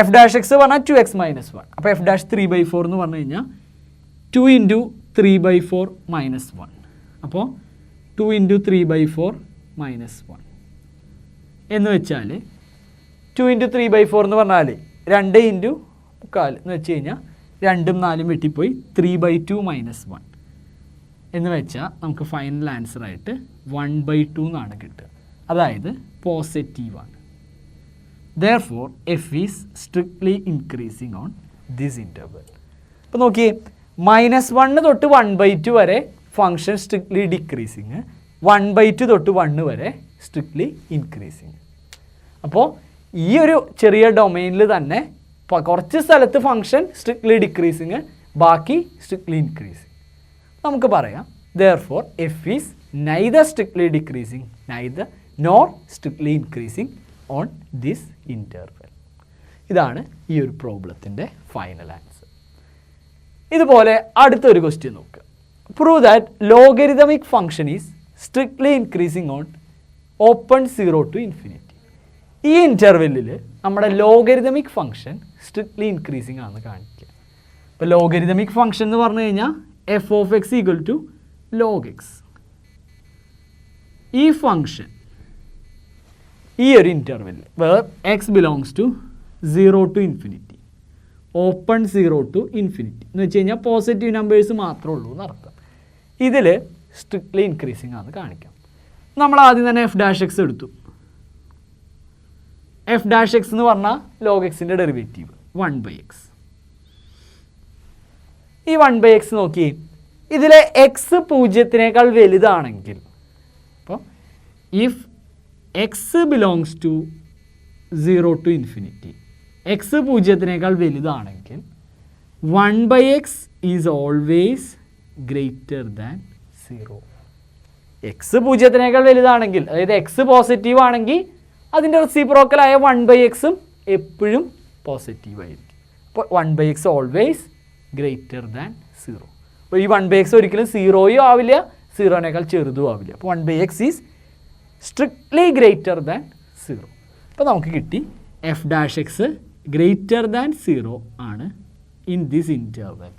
f'(x) പറഞ്ഞാൽ 2x - 1. അപ്പോൾ f'(3/4) എന്ന് പറഞ്ഞു കഴിഞ്ഞാൽ 2 × 3/4 - 1. അപ്പോൾ 2 × 3/4 - 1 എന്ന് വെച്ചാൽ 2 × 3/4 എന്ന് പറഞ്ഞാൽ 2 × 3/4 എന്ന് വെച്ച് കഴിഞ്ഞാൽ 2ഉം 4ഉം വെട്ടിപ്പോയി 3/2 - 1 എന്ന് വെച്ചാൽ നമുക്ക് ഫൈനൽ ആൻസറായിട്ട് 1/2 എന്നാണ് കിട്ടുക. അതായത് പോസിറ്റീവാണ്. Therefore f is strictly increasing on this interval. അപ്പോൾ നോക്കിയേ, -1 തൊട്ട് 1/2 വരെ ഫംഗ്ഷൻ സ്ട്രിക്ട്ലി ഡിക്രീസിങ്, 1/2 തൊട്ട് 1 വരെ സ്ട്രിക്ട്ലി ഇൻക്രീസിങ്. അപ്പോൾ ഈ ഒരു ചെറിയ ഡൊമൈനിൽ തന്നെ കുറച്ച് സ്ഥലത്ത് ഫംഗ്ഷൻ സ്ട്രിക്ട്ലി ഡിക്രീസിങ്, ബാക്കി സ്ട്രിക്ട്ലി ഇൻക്രീസിങ്. നമുക്ക് പറയാം therefore f is neither strictly decreasing nor strictly increasing on this interval. ഇതാണ് ഈ ഒരു പ്രോബ്ലത്തിൻ്റെ ഫൈനൽ ആൻസർ. ഇതുപോലെ അടുത്തൊരു ക്വസ്റ്റ്യൻ നോക്കുക. Prove that logarithmic function is strictly increasing on open 0 to infinity. ഈ ഇൻ്റർവെല്ലിൽ നമ്മുടെ ലോഗരിതമിക് ഫംഗ്ഷൻ സ്ട്രിക്ട്ലി ഇൻക്രീസിങ് ആണെന്ന് കാണിക്കുക. ഇപ്പോൾ ലോഗരിതമിക് ഫംഗ്ഷൻ എന്ന് പറഞ്ഞു കഴിഞ്ഞാൽ f(x) = log x. ഈ ഫംഗ്ഷൻ ഈ ഒരു ഇൻ്റർവെല്ലിൽ where x belongs to 0 to infinity, open 0 to infinity എന്ന് വെച്ച് കഴിഞ്ഞാൽ പോസിറ്റീവ് നമ്പേഴ്സ് മാത്രമേ ഉള്ളൂ എന്നർത്ഥം. ഇതിൽ സ്ട്രിക്ട്ലി ഇൻക്രീസിങ് ആണെന്ന് കാണിക്കാം. നമ്മൾ ആദ്യം തന്നെ f'(x) എടുത്തു. f'(x) എന്ന് പറഞ്ഞാൽ log x-ൻ്റെ ഡെറിവേറ്റീവ് 1/x. ഈ 1/x നോക്കി, ഇതിലെ x 0-നേക്കാൾ വലുതാണെങ്കിൽ, അപ്പോൾ if x belongs to 0 to infinity, x 0-നേക്കാൾ വലുതാണെങ്കിൽ 1/x is always greater than 0. x 0-നേക്കാൾ വലുതാണെങ്കിൽ, അതായത് x പോസിറ്റീവ് ആണെങ്കിൽ അതിൻ്റെ റെസിപ്രോക്കലായ 1/x-ഉം എപ്പോഴും പോസിറ്റീവ് ആയിരിക്കും. അപ്പോൾ 1/x ഓൾവേസ് ഗ്രേറ്റർ ദാൻ 0. അപ്പോൾ ഈ 1/x ഒരിക്കലും 0യും ആവില്ല, 0-നേക്കാൾ ചെറുതും ആവില്ല. അപ്പോൾ 1/x is strictly greater than 0. അപ്പോൾ നമുക്ക് കിട്ടി f'(x) ഗ്രേറ്റർ ദാൻ 0 ആണ് in this interval.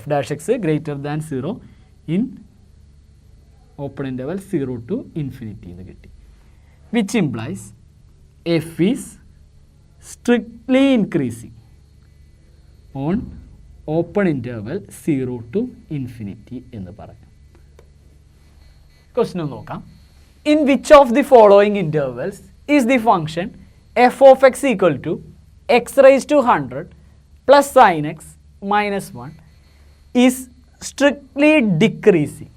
f'(x) greater than 0 in open interval 0 to infinity എന്ന് കിട്ടി. Which implies f is strictly increasing on open interval 0 to infinity എന്ന് പറയാം. ക്വസ്റ്റ്യൻ ഒന്ന് നോക്കാം. In which of the following intervals is the function f(x) = x⁻100 plus sin x minus 1 is strictly decreasing?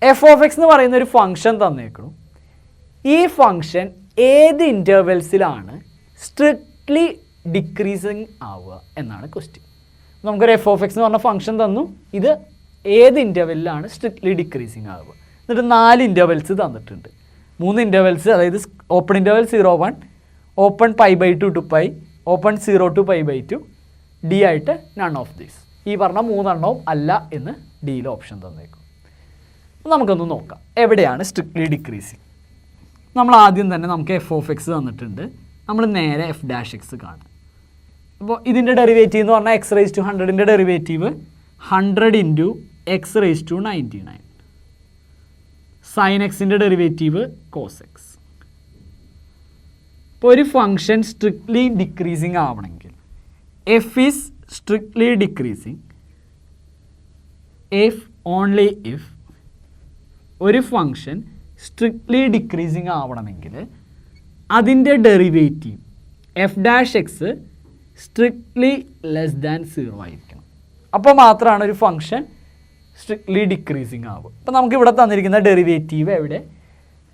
f(x) എന്ന് പറയുന്ന ഒരു function തന്നേക്കണം. ഈ function ഏത് ഇൻ്റർവെൽസിലാണ് strictly decreasing ആവുക എന്നാണ് ക്വസ്റ്റ്യൻ. നമുക്കൊരു f(x) എന്ന് പറഞ്ഞ ഫംഗ്ഷൻ തന്നു. ഇത് ഏത് ഇൻ്റർവെല്ലിലാണ് സ്ട്രിക്ട്ലി ഡിക്രീസിങ് ആവുക? എന്നിട്ട് 4 ഇൻ്റർവെൽസ് തന്നിട്ടുണ്ട്. 3 ഇൻ്റർവെൽസ്, അതായത് open interval 0-1, open π/2 to π, open 0 to π/2, D ആയിട്ട് നൺ ഓഫ് ദീസ്. ഈ പറഞ്ഞ 3 എണ്ണവും അല്ല എന്ന് ഡിയിൽ ഓപ്ഷൻ തന്നേക്കും. നമുക്കൊന്ന് നോക്കാം എവിടെയാണ് സ്ട്രിക്ട്ലി ഡിക്രീസിങ്. നമ്മൾ ആദ്യം തന്നെ നമുക്ക് f(x) തന്നിട്ടുണ്ട്. നമ്മൾ നേരെ f'(x) കാണും. അപ്പോൾ ഇതിൻ്റെ ഡെറിവേറ്റീവ് എന്ന് പറഞ്ഞാൽ x⁻100ൻ്റെ ഡെറിവേറ്റീവ് 100 × x⁻99. sin x-ൻ്റെ ഡെറിവേറ്റീവ് cos x. ഇപ്പോൾ ഒരു ഫംഗ്ഷൻ സ്ട്രിക്ട്ലി ഡിക്രീസിങ് ആവണമെങ്കിൽ f is strictly decreasing if only if ഒരു ഫങ്ഷൻ സ്ട്രിക്ട്ലി ഡിക്രീസിങ് ആവണമെങ്കിൽ അതിൻ്റെ derivative f dash x strictly less than 0 ആയിരിക്കണം. അപ്പോൾ മാത്രമാണ് ഒരു ഫങ്ഷൻ സ്ട്രിക്ട്ലി ഡിക്രീസിങ് ആവുക. അപ്പോൾ നമുക്കിവിടെ തന്നിരിക്കുന്ന ഡെറിവേറ്റീവ് എവിടെ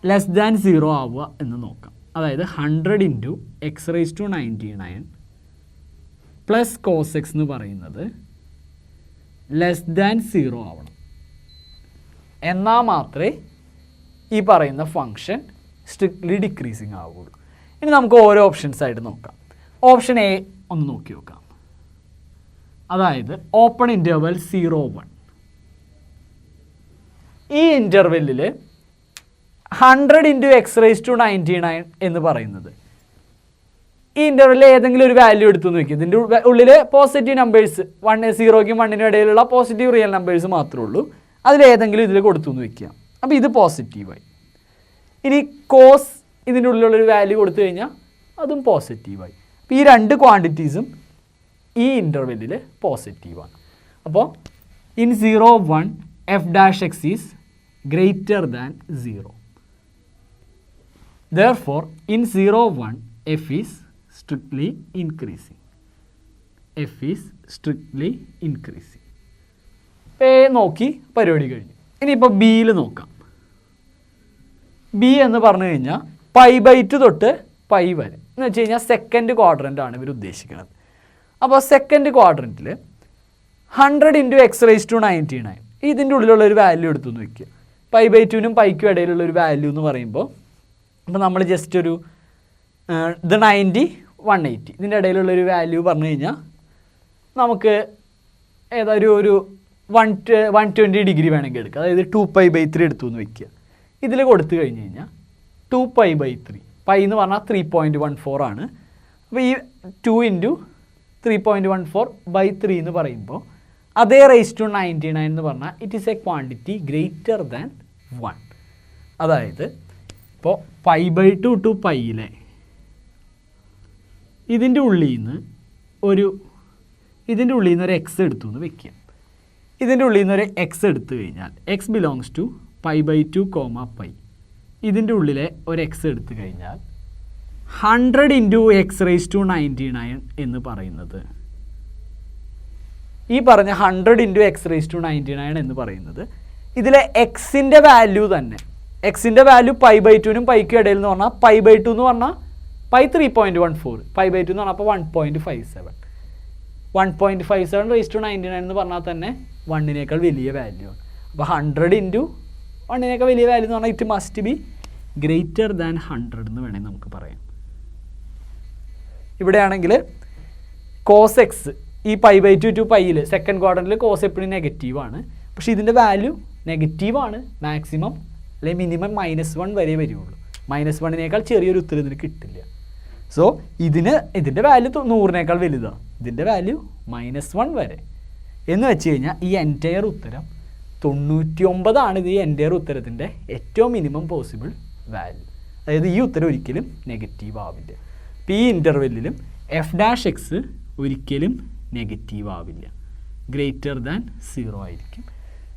ലെസ് ദാൻ 0 ആവുക എന്ന് നോക്കാം. അതായത് 100 into x raise to 99 plus cos X എന്ന് പറയുന്നത് ലെസ് ദാൻ 0 ആവണം. എന്നാൽ മാത്രമേ ഈ പറയുന്ന ഫങ്ഷൻ സ്ട്രിക്ട്ലി ഡിക്രീസിങ് ആവുകയുള്ളൂ. ഇനി നമുക്ക് ഓരോ ഓപ്ഷൻസ് ആയിട്ട് നോക്കാം. ഓപ്ഷൻ എ ഒന്ന് നോക്കി നോക്കാം. അതായത് ഓപ്പൺ ഇൻ്റർവെൽ 0-1. ഈ ഇൻ്റർവെല്ലിൽ 100 ഇൻറ്റു എക്സ് റേസ് ടു 99 എന്ന് പറയുന്നത് ഈ ഇൻ്റർവെല്ലിൽ ഏതെങ്കിലും ഒരു വാല്യൂ എടുത്തു നോക്കി. ഇതിൻ്റെ ഉള്ളിൽ പോസിറ്റീവ് നമ്പേഴ്സ് 0ക്കും 1നും ഇടയിലുള്ള പോസിറ്റീവ് റിയൽ നമ്പേഴ്സ് മാത്രമേ ഉള്ളൂ. അതിലേതെങ്കിലും ഇതിൽ കൊടുത്തു എന്ന് വയ്ക്കുക. അപ്പോൾ ഇത് പോസിറ്റീവായി. ഇനി കോസ് ഇതിൻ്റെ ഉള്ളിലുള്ളൊരു വാല്യൂ കൊടുത്തു കഴിഞ്ഞാൽ അതും പോസിറ്റീവായി. അപ്പോൾ ഈ രണ്ട് ക്വാണ്ടിറ്റീസും ഈ ഇൻ്റർവെല്ലിൽ പോസിറ്റീവാണ്. അപ്പോൾ in 0-1 F dash X is greater than 0. Therefore, in 0-1 f is strictly increasing. f is strictly increasing. A നോക്കി പരിപാടി കഴിഞ്ഞു. ഇനിയിപ്പോൾ ബിയിൽ നോക്കാം. ബി എന്ന് പറഞ്ഞു കഴിഞ്ഞാൽ π/2 തൊട്ട് π വരെ എന്ന് വെച്ച് കഴിഞ്ഞാൽ സെക്കൻഡ് ക്വാഡ്രൻ്റ് ആണ് ഇവർ ഉദ്ദേശിക്കുന്നത്. അപ്പോൾ സെക്കൻഡ് ക്വാഡ്രൻറ്റിൽ 100 ഇൻറ്റു എക്സ് റേസ് ടു 99 ഇതിൻ്റെ ഉള്ളിലുള്ള ഒരു വാല്യൂ എടുത്തു എന്ന് വയ്ക്കുക. π/2നും πയ്ക്കും ഇടയിലുള്ള ഒരു വാല്യൂ എന്ന് പറയുമ്പോൾ അപ്പോൾ നമ്മൾ ജസ്റ്റ് ഒരു ഇത് 90 180 ഇതിൻ്റെ ഇടയിലുള്ളൊരു വാല്യൂ പറഞ്ഞു കഴിഞ്ഞാൽ നമുക്ക് ഏതൊരു 120 ഡിഗ്രി വേണമെങ്കിൽ എടുക്കുക. അതായത് 2π/3 എടുത്തു എന്ന് വയ്ക്കുക. ഇതിൽ കൊടുത്തു കഴിഞ്ഞ് കഴിഞ്ഞാൽ 2π/3 പൈ എന്ന് പറഞ്ഞാൽ 3.14 ആണ്. അപ്പോൾ ഈ 2 ഇൻറ്റു 3.14/3 എന്ന് പറയുമ്പോൾ അതേ റേസ് ടു 99 എന്ന് പറഞ്ഞാൽ it is A quantity greater than 1. അതായത് ഇപ്പോൾ π/2 ടു പൈയിലെ ഇതിൻ്റെ ഉള്ളിൽ നിന്ന് ഒരു എക്സ് എടുത്തു എന്ന് വെക്കുക. ഇതിൻ്റെ ഉള്ളിൽ നിന്ന് ഒരു എക്സ് എടുത്തു കഴിഞ്ഞാൽ എക്സ് ബിലോങ്സ് ടു π/2, π. ഇതിൻ്റെ ഉള്ളിലെ ഒരു എക്സ് എടുത്തു കഴിഞ്ഞാൽ 100 ഇൻറ്റു എക്സ് റേസ് ടു 99 എന്ന് പറയുന്നത് ഈ പറഞ്ഞ 100 ഇൻറ്റു എക്സ് റേസ് ടു 99 എന്ന് പറയുന്നത് ഇതിലെ എക്സിൻ്റെ വാല്യൂ തന്നെ എക്സിൻ്റെ വാല്യൂ π/2നും പൈക്കും ഇടയിൽ എന്ന് പറഞ്ഞാൽ π/2 എന്ന് പറഞ്ഞാൽ പൈ 3.14 π/2 എന്ന് പറഞ്ഞാൽ അപ്പോൾ 1.57 റേസ് ടു 99 എന്ന് പറഞ്ഞാൽ തന്നെ 1നേക്കാൾ വലിയ വാല്യൂ ആണ്. അപ്പോൾ 100 ഇൻറ്റു 1നേക്കാൾ വലിയ വാല്യൂ എന്ന് പറഞ്ഞാൽ it must be greater than 100 എന്ന് വേണമെങ്കിൽ നമുക്ക് പറയാം. ഇവിടെയാണെങ്കിൽ കോസ് എക്സ് ഈ π/2 ടു പൈയിൽ സെക്കൻഡ് ക്വാഡ്രൻറ്റിൽ കോസ് എപ്പോഴും നെഗറ്റീവാണ്. പക്ഷേ ഇതിൻ്റെ വാല്യൂ നെഗറ്റീവാണ്. മാക്സിമം അല്ലെങ്കിൽ മിനിമം -1 വരെ വരികയുള്ളൂ. -1നേക്കാൾ ചെറിയൊരു ഉത്തരം ഇതിന് കിട്ടില്ല. സോ ഇതിൻ്റെ വാല്യൂ 100നേക്കാൾ വലുതാണ്. ഇതിൻ്റെ വാല്യൂ -1 വരെ എന്ന് വെച്ച് കഴിഞ്ഞാൽ ഈ എൻറ്റയർ ഉത്തരം 99 ആണ്. ഇത് ഈ എൻറ്റയർ ഉത്തരത്തിൻ്റെ ഏറ്റവും മിനിമം പോസിബിൾ വാല്യൂ. അതായത് ഈ ഉത്തരം ഒരിക്കലും നെഗറ്റീവ് ആവില്ല. അപ്പോൾ ഈ ഇൻ്റർവെല്ലിലും എഫ് ഡാഷ് എക്സ് ഒരിക്കലും നെഗറ്റീവ് ആവില്ല. ഗ്രേറ്റർ ദാൻ 0 ആയിരിക്കും.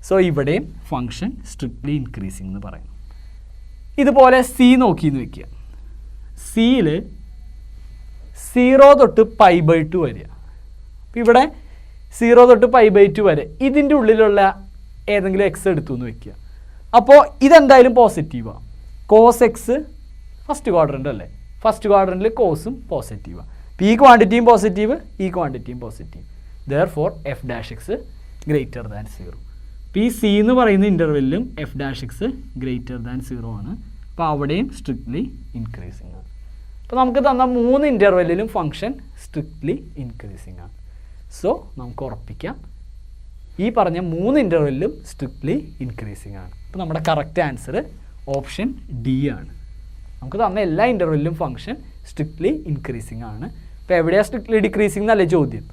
സോ ഇവിടെയും ഫങ്ഷൻ സ്ട്രിക്ട്ലി ഇൻക്രീസിങ് എന്ന് പറയുന്നു. ഇതുപോലെ സി നോക്കിയെന്ന് വയ്ക്കുക. സിയിൽ 0 തൊട്ട് π/2 വരിക. അപ്പോൾ ഇവിടെ 0 തൊട്ട് π/2 വരെ ഇതിൻ്റെ ഉള്ളിലുള്ള ഏതെങ്കിലും എക്സ് എടുത്തു എന്ന് വയ്ക്കുക. അപ്പോൾ ഇതെന്തായാലും പോസിറ്റീവാണ്. കോസ് എക്സ് ഫസ്റ്റ് ക്വാഡ്രൻ്റ് അല്ലേ, ഫസ്റ്റ് ക്വാഡ്രൻറ്റിൽ കോസും പോസിറ്റീവാണ്. അപ്പോൾ ഈ ക്വാണ്ടിറ്റിയും പോസിറ്റീവ്, ഈ ക്വാണ്ടിറ്റിയും positive. Therefore f dash x greater than 0. അപ്പോൾ ഈ സി എന്ന് പറയുന്ന ഇൻ്റർവെല്ലിലും f dash x greater than 0 ആണ്. അപ്പോൾ അവിടെയും സ്ട്രിക്ട്ലി ഇൻക്രീസിങ് ആണ്. അപ്പോൾ നമുക്ക് തന്ന 3 ഇൻ്റർവെല്ലിലും ഫങ്ഷൻ സ്ട്രിക്ട്ലി ഇൻക്രീസിങ് ആണ്. സോ നമുക്ക് ഉറപ്പിക്കാം ഈ പറഞ്ഞ 3 ഇൻ്റർവെല്ലിലും സ്ട്രിക്ട്ലി ഇൻക്രീസിങ് ആണ്. അപ്പോൾ നമ്മുടെ കറക്റ്റ് ആൻസർ ഓപ്ഷൻ ഡി ആണ്. നമുക്ക് തന്ന എല്ലാ ഇൻ്റർവെല്ലിലും ഫങ്ഷൻ സ്ട്രിക്ട്ലി ഇൻക്രീസിങ് ആണ്. അപ്പോൾ എവിടെയാണ് സ്ട്രിക്ട്ലി ഡിക്രീസിങ് എന്നല്ല ചോദ്യം.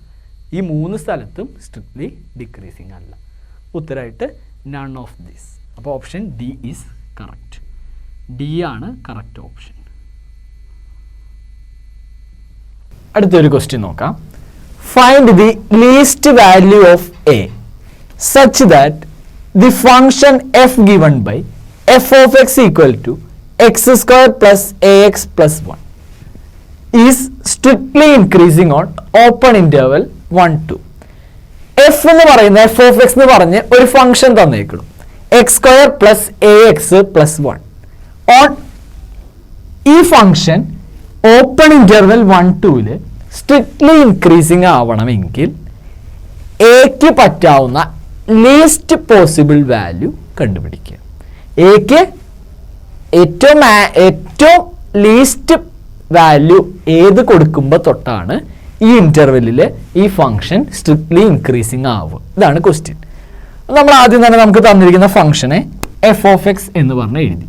ഈ 3 സ്ഥലത്തും സ്ട്രിക്ട്ലി ഡിക്രീസിങ് അല്ല. ഉത്തരമായിട്ട് നൺ ഓഫ് ദിസ്. അപ്പോൾ option D is correct. D ആണ് കറക്റ്റ് ഓപ്ഷൻ. അടുത്തൊരു ക്വസ്റ്റ്യൻ നോക്കാം. Find the least value of A such that the function f given by f of x equal to x square plus ax plus 1 is strictly increasing on open interval 1 to f എന്ന് പറയുന്ന f of x എന്ന് പറഞ്ഞ് ഒരു function തന്നേക്കണം x square plus ax plus 1 on ഈ function open interval 1-2 strictly increasing ആവണമെങ്കിൽ എക്ക് പറ്റാവുന്ന ലീസ്റ്റ് പോസിബിൾ വാല്യൂ കണ്ടുപിടിക്കുക. എക്ക് ഏറ്റവും ലീസ്റ്റ് വാല്യൂ ഏത് കൊടുക്കുമ്പോൾ തൊട്ടാണ് ഈ ഇന്റർവെല്ലിൽ ഈ ഫംഗ്ഷൻ സ്ട്രിക്ട്ലി ഇൻക്രീസിങ് ആവുക. ഇതാണ് ക്വസ്റ്റ്യൻ. നമ്മൾ ആദ്യം തന്നെ നമുക്ക് തന്നിരിക്കുന്ന ഫംഗ്ഷനെ എഫ് ഓഫ് എക്സ് എന്ന് പറഞ്ഞ് എഴുതി.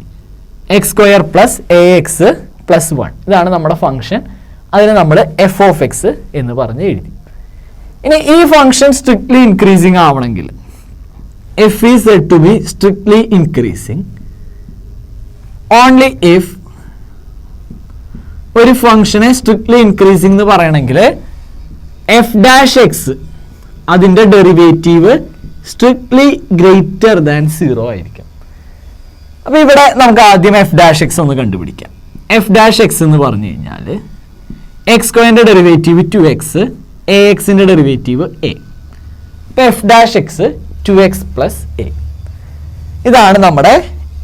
X square plus A X plus 1 ഇതാണ് നമ്മുടെ ഫംഗ്ഷൻ. അതിന് നമ്മൾ എഫ് ഓഫ് എക്സ് എന്ന് പറഞ്ഞ് എഴുതി. ഇനി ഈ ഫംഗ്ഷൻ സ്ട്രിക്ട്ലി ഇൻക്രീസിങ് ആവണമെങ്കിൽ f is said to be strictly increasing only if ഒരു ഫംഗ്ഷനെ സ്ട്രിക്ട്ലി ഇൻക്രീസിങ് എന്ന് പറയണമെങ്കിൽ എഫ് ഡാഷ് എക്സ് അതിൻ്റെ ഡെറിവേറ്റീവ് സ്ട്രിക്ട്ലി ഗ്രേറ്റർ ദാൻ 0 ആയിരിക്കും. അപ്പോൾ ഇവിടെ നമുക്ക് ആദ്യം എഫ് ഡാഷ് എക്സ് ഒന്ന് കണ്ടുപിടിക്കാം. എഫ് ഡാഷ് എക്സ് എന്ന് പറഞ്ഞു കഴിഞ്ഞാൽ എക്സ് സ്ക്വയറിൻ്റെ ഡെറിവേറ്റീവ് 2x, എ എക്സിൻ്റെ ഡെറിവേറ്റീവ് എ. ഇപ്പോൾ F dash X 2x plus A ഇതാണ് നമ്മുടെ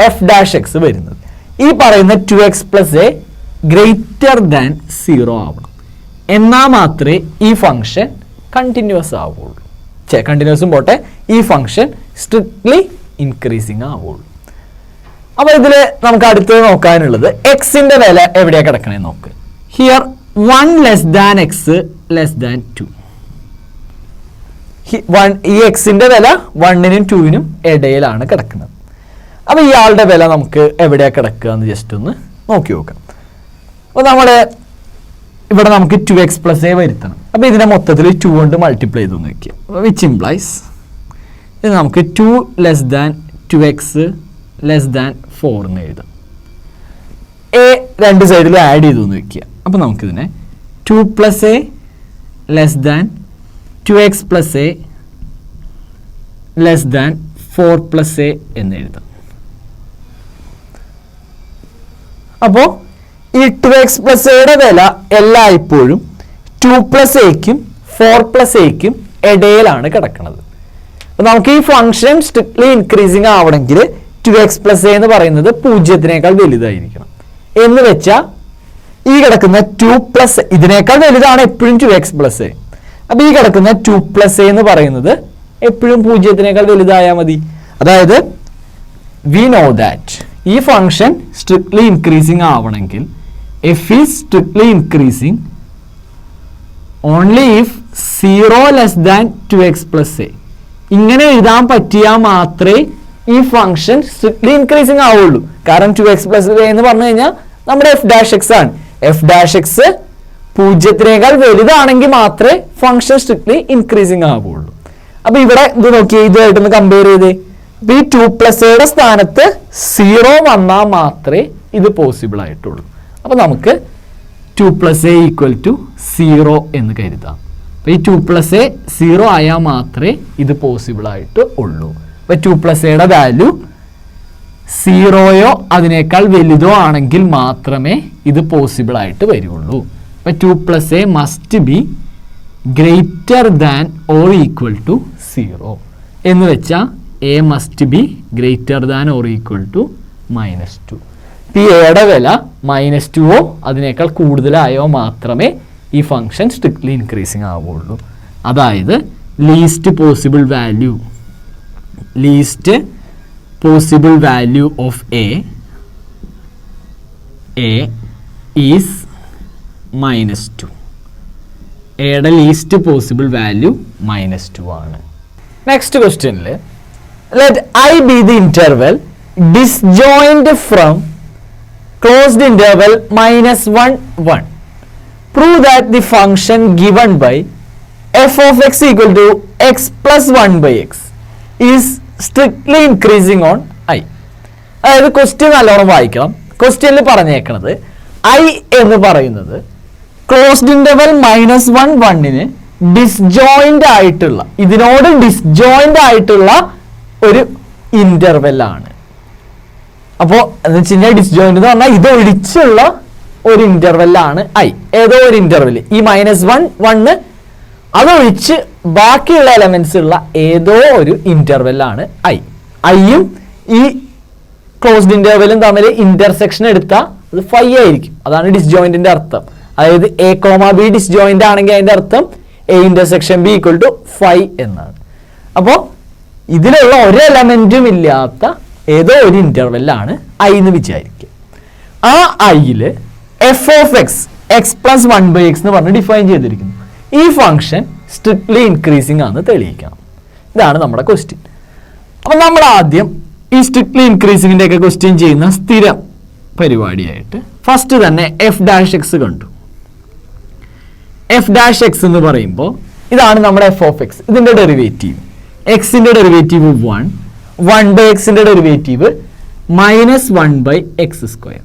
എഫ് ഡാഷ് എക്സ് വരുന്നത്. ഈ പറയുന്ന 2x plus A greater than 0 ആവണം. എന്നാൽ മാത്രമേ ഈ ഫംഗ്ഷൻ കണ്ടിന്യൂസ് ആവുള്ളൂ. കണ്ടിന്യൂസും പോട്ടെ, ഈ ഫംഗ്ഷൻ സ്ട്രിക്ട്ലി ഇൻക്രീസിങ് ആവുള്ളൂ. അപ്പോൾ ഇതിൽ നമുക്ക് അടുത്തത് നോക്കാനുള്ളത് എക്സിന്റെ വില എവിടെയാണ് കിടക്കണേ നോക്ക്. Here 1 less than X less than 2. ഈ എക്സിന്റെ വില 1-നും 2-നും ഇടയിലാണ് കിടക്കുന്നത്. അപ്പോൾ ഇയാളുടെ വില നമുക്ക് എവിടെയാണ് കിടക്കുക എന്ന് ജസ്റ്റ് ഒന്ന് നോക്കി നോക്കാം. അപ്പോൾ നമ്മുടെ ഇവിടെ നമുക്ക് 2x പ്ലസ് എ വരുത്തണം. അപ്പോൾ ഇതിനെ മൊത്തത്തിൽ 2 കൊണ്ട് മൾട്ടിപ്ലൈ ചെയ്ത് നോക്കിയാൽ വിച്ച് ഇംപ്ലൈസ് ഇത് നമുക്ക് 2 less than 2x less than 4 എന്ന് എഴുതാം. എ രണ്ട് സൈഡിൽ ആഡ് ചെയ്തു എന്ന് വയ്ക്കുക. അപ്പോൾ നമുക്കിതിനെ 2 plus A less than 2x plus A less than 4 plus A എന്ന് എഴുതാം. അപ്പോൾ ഈ 2x പ്ലസ് എയുടെ വില എല്ലായ്പ്പോഴും 2 പ്ലസ് എക്കും 4 പ്ലസ് എക്കും ഇടയിലാണ് കിടക്കുന്നത്. അപ്പോൾ നമുക്ക് ഈ ഫംഗ്ഷൻ സ്ട്രിക്ട്ലി ഇൻക്രീസിങ് ആവണമെങ്കിൽ 2x പ്ലസ് എ എന്ന് പറയുന്നത് 0-നേക്കാൾ വലുതായിരിക്കണം. എന്ന് വെച്ചാൽ ഈ കിടക്കുന്ന 2 പ്ലസ് ഇതിനേക്കാൾ വലുതാണ് എപ്പോഴും 2x പ്ലസ് എ. അപ്പോൾ ഈ കിടക്കുന്ന 2 പ്ലസ് എ എന്ന് പറയുന്നത് എപ്പോഴും 0-നേക്കാൾ വലുതായാൽ മതി. അതായത് വി നോ ദാറ്റ് ഈ ഫംഗ്ഷൻ സ്ട്രിക്ട്ലി ഇൻക്രീസിങ് ആവണമെങ്കിൽ f is strictly increasing only if 0 less than 2x plus A. ഇങ്ങനെ എഴുതാൻ പറ്റിയാൽ മാത്രമേ ഈ ഫംഗ്ഷൻ സ്ട്രിക്ട്ലി ഇൻക്രീസിങ് ആവുള്ളൂ. കാരണം 2x പ്ലസ് എ എന്ന് പറഞ്ഞു കഴിഞ്ഞാൽ നമ്മുടെ എഫ് ഡാഷ് എക്സ് ആണ്. എഫ് ഡാഷ് എക്സ് 0-നേക്കാൾ വലുതാണെങ്കിൽ മാത്രമേ ഫംഗ്ഷൻ സ്ട്രിക്ട്ലി ഇൻക്രീസിങ് ആവുള്ളൂ. അപ്പോൾ ഇവിടെ ഇത് നോക്കിയേ, ഇതുമായിട്ടൊന്ന് കമ്പയർ ചെയ്തേ. അപ്പോൾ ഈ 2 പ്ലസ് എയുടെ സ്ഥാനത്ത് 0 വന്നാൽ മാത്രമേ ഇത് പോസിബിൾ ആയിട്ടുള്ളൂ. അപ്പോൾ നമുക്ക് 2 പ്ലസ് എ ഈക്വൽ ടു 0 എന്ന് കരുതാം. അപ്പോൾ ഈ 2 പ്ലസ് എ 0 ആയാൽ മാത്രമേ ഇത് പോസിബിൾ ആയിട്ട് ഉള്ളൂ. അപ്പോൾ 2 പ്ലസ് എയുടെ വാല്യൂ 0യോ അതിനേക്കാൾ വലുതോ ആണെങ്കിൽ മാത്രമേ ഇത് പോസിബിൾ ആയിട്ട് വരുള്ളൂ. അപ്പോൾ 2 plus a must be greater than or equal to 0 എന്ന് വെച്ചാൽ a must be greater than or equal to -2. P എയുടെ വില -2ഓ അതിനേക്കാൾ കൂടുതലായോ മാത്രമേ ഈ ഫംഗ്ഷൻ സ്ട്രിക്ട്ലി ഇൻക്രീസിങ് ആവുള്ളൂ. അതായത് least possible value of A is -2. എയുടെ ലീസ്റ്റ് പോസിബിൾ വാല്യൂ -2 ആണ്. നെക്സ്റ്റ് ക്വസ്റ്റ്യനിൽ let I be the interval disjoint from closed interval -1, 1. Prove that the function given by f of x equal to x plus 1 by x is strictly increasing on I. അതായത് question നല്ലോണം വായിക്കണം. ക്വസ്റ്റ്യനിൽ പറഞ്ഞേക്കണത് I എന്ന് പറയുന്നത് closed interval -1, 1-ന് disjoint ആയിട്ടുള്ള, ഇതിനോട് disjoint ആയിട്ടുള്ള ഒരു ഇന്റർവെൽ ആണ്. അപ്പോൾ എന്ന് വെച്ച് കഴിഞ്ഞാൽ ഡിസ്ജോയിന്റ് എന്ന് പറഞ്ഞാൽ ഇത് ഒഴിച്ചുള്ള ഒരു ഇന്റർവെൽ ആണ് ഐ. ഏതോ ഒരു ഇന്റർവെൽ, ഈ -1 1 അതൊഴിച്ച് ബാക്കിയുള്ള എലമെന്റ്സ് ഉള്ള ഏതോ ഒരു ഇന്റർവെൽ ആണ് ഐ. ഐയും ഈ ക്ലോസ്ഡ് ഇന്റർവെലും തമ്മിൽ ഇന്റർസെക്ഷൻ എടുത്താൽ അത് ഫൈ ആയിരിക്കും. അതാണ് ഡിസ്ജോയിന്റിന്റെ അർത്ഥം. അതായത് എ കോമ ബി ഡിസ്ജോയിന്റ് ആണെങ്കിൽ അതിന്റെ അർത്ഥം A intersection B equal to phi എന്നാണ്. അപ്പോൾ ഇതിലുള്ള ഒരു എലമെന്റും ഇല്ലാത്ത ഏതോ ഒരു ഇന്റർവെല്ലാണ് ഐ എന്ന് വിചാരിക്കുക. ആ ഐയിൽ F of X X plus 1/x എന്ന് പറഞ്ഞ് ഡിഫൈൻ ചെയ്തിരിക്കുന്നു. ഈ ഫംഗ്ഷൻ സ്ട്രിക്ട്ലി ഇൻക്രീസിംഗ് ആണെന്ന് തെളിയിക്കണം. ഇതാണ് നമ്മുടെ ക്വസ്റ്റ്യൻ. അപ്പം നമ്മൾ ആദ്യം ഈ സ്ട്രിക്ട്ലി ഇൻക്രീസിംഗിന്റെ ഒക്കെ ക്വസ്റ്റ്യൻ ചെയ്യുന്ന സ്ഥിരം പരിപാടിയായിട്ട് ഫസ്റ്റ് തന്നെ എഫ് ഡാഷ് എക്സ് കണ്ടു. എഫ് ഡാഷ് എക്സ് എന്ന് പറയുമ്പോൾ ഇതാണ് നമ്മുടെ എഫ് ഓഫ് എക്സ്. ഇതിന്റെ ഡെറിവേറ്റീവ് എക്സിന്റെ ഡെറിവേറ്റീവ് 1, 1/xന്റെ ഡെറിവേറ്റീവ് -1/x².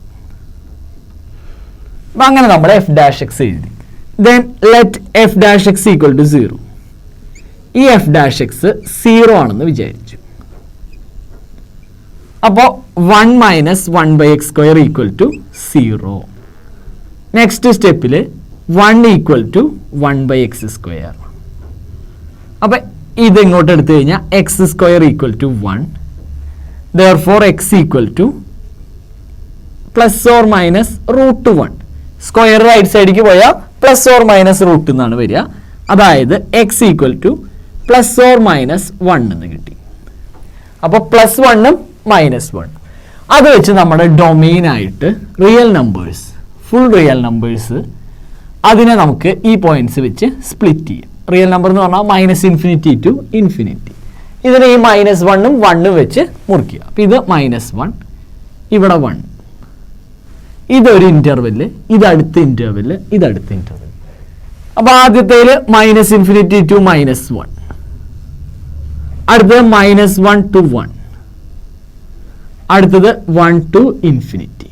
അപ്പൊ അങ്ങനെ നമ്മൾ എഫ് ഡാഷ് എക്സ് എഴുതി. Then let F dash X equal to 0. ഈ എഫ് ഡാഷ് എക്സ് 0 ആണെന്ന് വിചാരിച്ചു. അപ്പോൾ 1 - 1/x² ഈക്വൽ ടു 0. നെക്സ്റ്റ് സ്റ്റെപ്പിൽ 1 ഈക്വൽ ടു 1/x². അപ്പൊ ഇത് ഇങ്ങോട്ട് എടുത്തു കഴിഞ്ഞാൽ x² equal to 1. therefore x equal to ±√1. Square right സൈഡിലേക്ക് പോയാൽ ±√ എന്നാണ് വരിക. അതായത് x ഈക്വൽ ടു ±1 എന്ന് കിട്ടി. അപ്പോൾ +1ഉം -1. അത് വെച്ച് നമ്മുടെ ഡൊമെയിൻ ആയിട്ട് real numbers, full real numbers, അതിനെ നമുക്ക് ഈ പോയിന്റ്സ് വെച്ച് സ്പ്ലിറ്റ് ചെയ്യാം. റിയൽ നമ്പർ എന്ന് പറഞ്ഞാൽ -∞ to ∞. ഇതിനെ ഈ -1ഉം 1ഉം വെച്ച് മുറിക്കുക. അപ്പം ഇത് -1, ഇവിടെ 1. ഇതൊരു ഇന്റർവെല്, ഇതടുത്ത ഇന്റർവെല്, ഇതടുത്ത ഇന്റർവെല്. അപ്പൊ ആദ്യത്തേല് -∞ to -1, അടുത്തത് -1 to 1, അടുത്തത് 1 to ∞.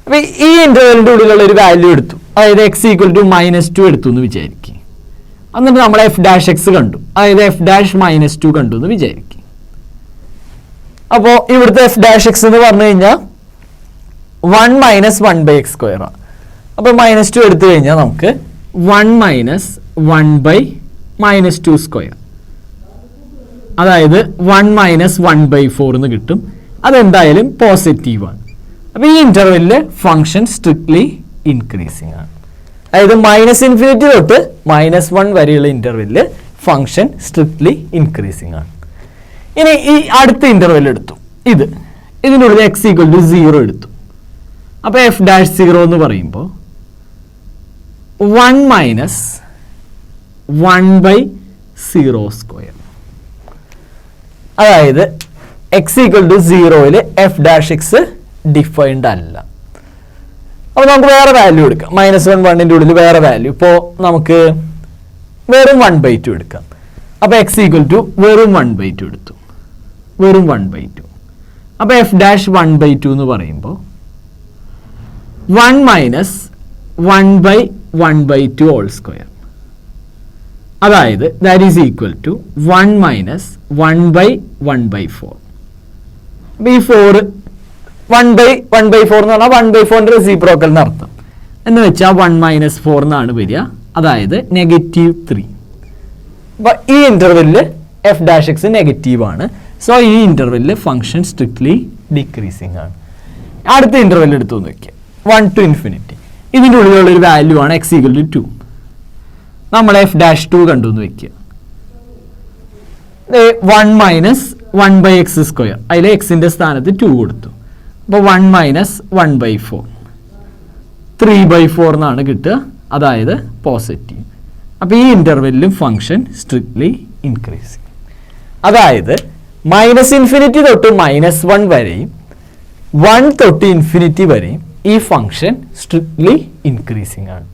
അപ്പൊ ഈ ഇന്റർവെലിന്റെ ഉള്ളിലുള്ള ഒരു വാല്യൂ എടുത്തു. അതായത് x ഈക്വൽ ടു -2 എടുത്തു എന്ന് വിചാരിക്കും. എന്നിട്ട് നമ്മൾ എഫ് ഡാഷ് എക്സ് കണ്ടു. അതായത് എഫ് ഡാഷ് -2 കണ്ടു എന്ന് വിചാരിക്കും. അപ്പോൾ ഇവിടുത്തെ എഫ് ഡാഷ് എക്സ് എന്ന് പറഞ്ഞു കഴിഞ്ഞാൽ 1 - 1/x². അപ്പോൾ -2 എടുത്തു കഴിഞ്ഞാൽ നമുക്ക് 1 - 1/-2². അതായത് 1 - 1/4 എന്ന് കിട്ടും. അതെന്തായാലും പോസിറ്റീവാണ്. അപ്പോൾ ഈ ഇന്റർവെല്ലില് ഫംഗ്ഷൻ സ്ട്രിക്ട്ലി ഇൻക്രീസിംഗ് ആണ്. അതായത് -∞ തൊട്ട് -1 വരെയുള്ള ഇന്റർവെല്ലില് ഫംഗ്ഷൻ സ്ട്രിക്ട്ലി ഇൻക്രീസിംഗ് ആണ്. ഇനി ഈ അടുത്ത ഇന്റർവെൽ എടുത്തു, ഇതിൻ്റെ ഉള്ളിൽ x ഈക്വൽ ടു 0 എടുത്തു. അപ്പോൾ എഫ് ഡാഷ് 0 എന്ന് പറയുമ്പോൾ 1 - 1/0². അതായത് x ഈക്വൽ ടു 0ൽ എഫ് ഡാഷ് എക്സ് ഡിഫൈൻഡ് അല്ല. അപ്പോൾ നമുക്ക് വേറെ വാല്യൂ എടുക്കാം. -1 1ന്റെ ഉള്ളിൽ വേറെ വാല്യൂ. ഇപ്പോൾ നമുക്ക് വെറും 1/2 എടുക്കാം. അപ്പോൾ x ഈക്വൽ ടു വെറും 1/2 എടുത്തു, വെറും 1/2. അപ്പോൾ എഫ് ഡാഷ് 1/2 എന്ന് പറയുമ്പോൾ 1 - 1/1/2². അതായത് ദാറ്റ് ഈസ് ഈക്വൽ ടു 1 - 1/1/4. അപ്പോൾ ഈ 4 1/1/4 എന്ന് പറഞ്ഞാൽ 1/4ന്റെ റെസിപ്രോക്കൽ എന്നർത്ഥം. എന്ന് വെച്ചാൽ 1 - 4 എന്നാണ് വരിക. അതായത് -3. അപ്പോൾ ഈ ഇന്റർവെല്ലിൽ എഫ് ഡാഷ് എക്സ് നെഗറ്റീവ് ആണ്. സോ ഈ ഇന്റർവെല്ലിൽ ഫംഗ്ഷൻ സ്ട്രിക്ട്ലി ഡിക്രീസിംഗ് ആണ്. അടുത്ത ഇന്റർവെല്ലിൽ എടുത്തു നോക്കിയാൽ 1 to ∞. ഇതിൻ്റെ ഉള്ളിലുള്ള ഒരു വാല്യൂ ആണ് x ഈക്വൽ ടു 2. നമ്മൾ എഫ് ഡാഷ് 2 കണ്ടു എന്ന് വെക്കുക. 1 - 1/x². അതിൽ എക്സിന്റെ സ്ഥാനത്ത് 2 കൊടുത്തു. അപ്പോൾ 1 - 1/4, 3/4 എന്നാണ് കിട്ടുക. അതായത് പോസിറ്റീവ്. അപ്പോൾ ഈ ഇന്റർവെല്ലിലും ഫംഗ്ഷൻ സ്ട്രിക്ട്ലി ഇൻക്രീസിംഗ്. അതായത് -∞ തൊട്ട് -1 വരെയും 1 തൊട്ട് ∞ വരെയും ഈ ഫംഗ്ഷൻ സ്ട്രിക്ട്ലി ഇൻക്രീസിംഗ് ആണ്.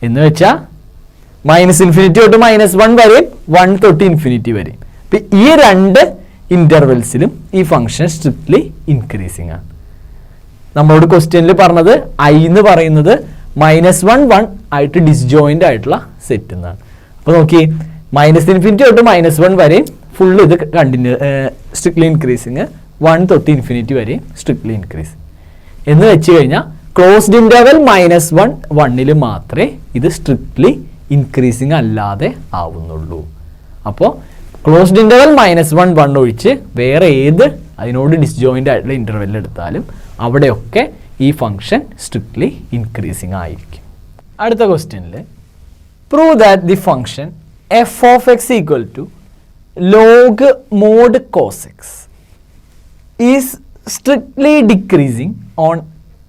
എന്ന് വെച്ചാൽ -∞ തൊട്ട് -1 വരെയും 1 തൊട്ട് ∞ വരെയും. അപ്പം ഈ രണ്ട് ഇന്റർവെൽസിലും ഈ ഫംഗ്ഷൻ സ്ട്രിക്ട്ലി ഇൻക്രീസിംഗ് ആണ്. നമ്മളോട് ക്വസ്റ്റ്യനിൽ പറഞ്ഞത് ഐ എന്ന് പറയുന്നത് -1 1 ആയിട്ട് ഡിസ്ജോയിൻ്റ് ആയിട്ടുള്ള സെറ്റ് എന്നാണ്. അപ്പോൾ നോക്കി -∞ തൊട്ട് -1 വരെയും ഫുള്ള് ഇത് സ്ട്രിക്ട്ലി ഇൻക്രീസിങ്, 1 തൊട്ട് ഇൻഫിനിറ്റി വരെയും സ്ട്രിക്ട്ലി ഇൻക്രീസിങ് എന്ന് വെച്ച് കഴിഞ്ഞാൽ ക്ലോസ്ഡ് ഇൻ്റർവെൽ -1 1 മാത്രമേ ഇത് സ്ട്രിക്ട്ലി ഇൻക്രീസിങ് അല്ലാതെ ആവുന്നുള്ളൂ. അപ്പോൾ ക്ലോസ്ഡ് ഇൻ്റർവെൽ -1 1 ഒഴിച്ച് വേറെ ഏത് അതിനോട് ഡിസ്ജോയിൻ്റ് ആയിട്ടുള്ള ഇൻ്റർവെൽ എടുത്താലും അവിടെയൊക്കെ ഈ ഫംഗ്ഷൻ സ്ട്രിക്ട്ലി ഇൻക്രീസിങ് ആയിരിക്കും. അടുത്ത ക്വസ്റ്റ്യനിൽ prove that the function f of x equal to log mod cos x is strictly decreasing on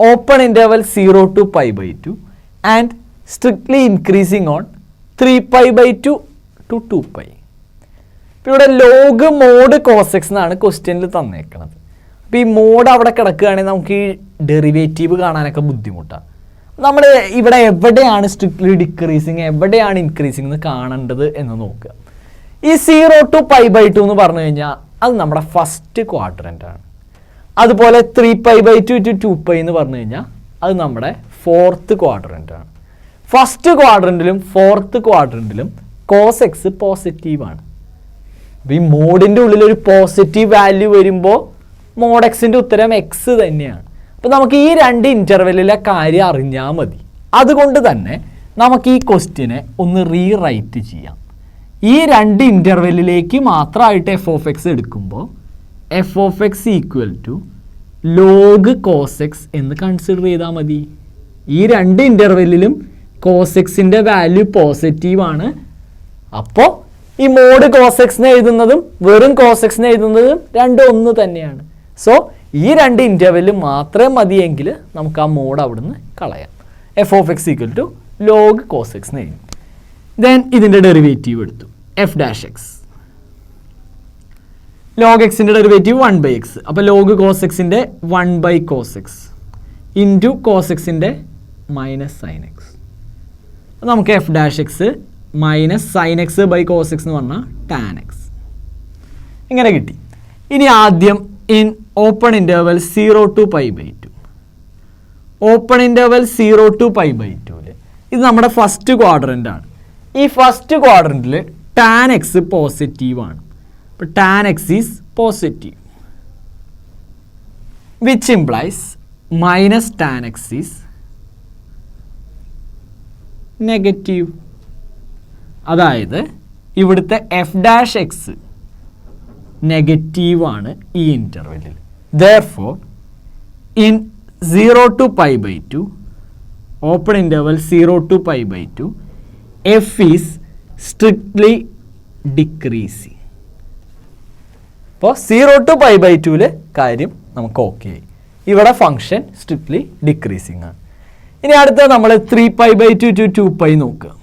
open interval 0 to pi/2 and strictly increasing on 3π/2 to 2π. ഇപ്പോൾ ഇവിടെ log mode cos X എന്നാണ് ക്വസ്റ്റ്യനിൽ തന്നേക്കുന്നത്. അപ്പോൾ ഈ mode അവിടെ കിടക്കുകയാണെങ്കിൽ നമുക്ക് ഈ derivative കാണാനൊക്കെ ബുദ്ധിമുട്ടാണ്. നമ്മൾ ഇവിടെ എവിടെയാണ് സ്ട്രിക്ട്ലി ഡിക്രീസിങ് എവിടെയാണ് ഇൻക്രീസിങ് എന്ന് കാണേണ്ടത് എന്ന് നോക്കുക. ഈ 0 to pi/2 എന്ന് പറഞ്ഞു കഴിഞ്ഞാൽ അത് നമ്മുടെ ഫസ്റ്റ് ക്വാഡ്രൻ്റ് ആണ്. അതുപോലെ 3π/2 to 2π എന്ന് പറഞ്ഞു കഴിഞ്ഞാൽ അത് നമ്മുടെ ഫോർത്ത് ക്വാഡ്രൻ്റ് ആണ്. ഫസ്റ്റ് ക്വാഡ്രൻറ്റിലും ഫോർത്ത് ക്വാഡ്രൻറ്റിലും കോസ് എക്സ് പോസിറ്റീവാണ്. അപ്പോൾ ഈ മോഡിൻ്റെ ഉള്ളിൽ ഒരു പോസിറ്റീവ് വാല്യൂ വരുമ്പോൾ മോഡ് എക്സിൻ്റെ ഉത്തരം എക്സ് തന്നെയാണ്. അപ്പോൾ നമുക്ക് ഈ രണ്ട് ഇൻ്റർവെല്ലിലെ കാര്യം അറിഞ്ഞാൽ മതി. അതുകൊണ്ട് തന്നെ നമുക്ക് ഈ ക്വസ്റ്റ്യനെ ഒന്ന് റീറൈറ്റ് ചെയ്യാം. ഈ രണ്ട് ഇൻ്റർവെല്ലിലേക്ക് മാത്രമായിട്ട് എഫ് ഓഫ് എക്സ് എടുക്കുമ്പോൾ f of X equal to log cos X എന്ന് കൺസിഡർ ചെയ്താൽ മതി. ഈ രണ്ട് ഇൻ്റർവെല്ലിലും കോസ് എക്സിൻ്റെ വാല്യൂ പോസിറ്റീവാണ്. അപ്പോൾ ഈ മോഡ് കോസ് എക്സിന് എഴുതുന്നതും വെറും കോസ് എക്സിന് എഴുതുന്നതും രണ്ടും ഒന്ന് തന്നെയാണ്. സോ ഈ രണ്ട് ഇൻ്റർവെല്ല് മാത്രമേ മതിയെങ്കിൽ നമുക്ക് ആ മോഡ് അവിടുന്ന് കളയാം. F of X equal to log cos X എന്ന് എഴുതി. ദെൻ ഇതിൻ്റെ ഡെറിവേറ്റീവ് എടുത്തു എഫ് ഡാഷ് എക്സ്. ലോഗ് എക്സിൻ്റെ ഡെറിവേറ്റീവ് 1/x. അപ്പോൾ ലോഗ് കോസ് എക്സിൻ്റെ 1/cos x ഇൻറ്റു കോസ് എക്സിൻ്റെ മൈനസ് സൈൻ എക്സ്. നമുക്ക് f dash x minus sine x by cos X എന്ന് പറഞ്ഞാൽ ടാൻ എക്സ് ഇങ്ങനെ കിട്ടി. ഇനി ആദ്യം in open interval 0 to pi/2. Open interval 0 to pi/2 ഇത് നമ്മുടെ ഫസ്റ്റ് ക്വാഡ്രൻ്റ് ആണ്. ഈ ഫസ്റ്റ് ക്വാഡ്രൻറ്റിൽ ടാൻ എക്സ് പോസിറ്റീവാണ്. അപ്പോൾ tan x is positive which implies minus tan x is negative. അതായത് ഇവിടുത്തെ എഫ് ഡാഷ് എക്സ് നെഗറ്റീവാണ് ഈ ഇൻ്റർവെല്ലിൽ. Therefore in 0 to pi/2 open interval 0 to pi/2 f is strictly decreasing. അപ്പോൾ 0 to pi/2 കാര്യം നമുക്ക് ഓക്കെ ആയി. ഇവിടെ ഫംഗ്ഷൻ സ്ട്രിക്ട്ലി ഡിക്രീസിങ് ആണ്. ഇനി അടുത്ത നമ്മൾ 3π/2 to 2π നോക്കുക.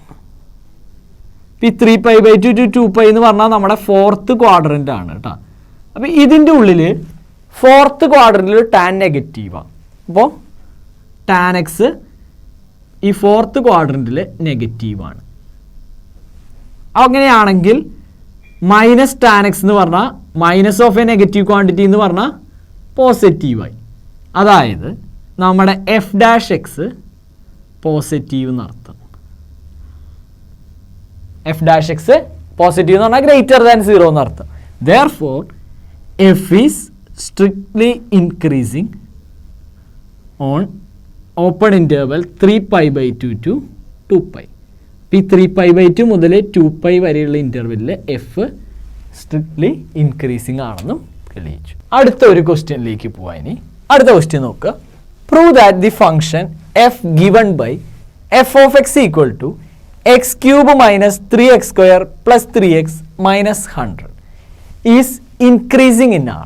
ഈ 3π/2 to 2π എന്ന് പറഞ്ഞാൽ നമ്മുടെ ഫോർത്ത് ക്വാഡ്രൻ്റ് ആണ് കേട്ടോ. അപ്പോൾ ഇതിൻ്റെ ഉള്ളിൽ ഫോർത്ത് ക്വാഡ്രൻറ്റിൽ ടാൻ നെഗറ്റീവാണ്. അപ്പോൾ ടാൻ എക്സ് ഈ ഫോർത്ത് ക്വാഡ്രൻറ്റിൽ നെഗറ്റീവാണ്. അങ്ങനെയാണെങ്കിൽ മൈനസ് ടാൻ എക്സ് എന്ന് പറഞ്ഞാൽ minus of a negative quantity എന്ന് പറഞ്ഞാൽ പോസിറ്റീവായി. അതായത് നമ്മുടെ എഫ് ഡാഷ് എക്സ് പോസിറ്റീവ് എന്നർത്ഥം. എഫ് ഡാഷ് എക്സ് പോസിറ്റീവ് എന്ന് പറഞ്ഞാൽ ഗ്രേറ്റർ ദാൻ 0 എന്നർത്ഥം. Therefore f is strictly increasing on open interval 3π/2 to 2π. ഈ 3π/2 മുതൽ 2π വരെയുള്ള ഇൻ്റർവെല്ലിൽ എഫ് സ്ട്രിക്ട്ലി ഇൻക്രീസിങ് ആണെന്നും തെളിയിച്ചു. അടുത്ത ഒരു ക്വസ്റ്റ്യനിലേക്ക് പോവാം. ഇനി അടുത്ത ക്വസ്റ്റ്യൻ നോക്കുക. Prove that the function f given by F of X equal to x³ minus 3x² plus 3x minus 100 is increasing in R.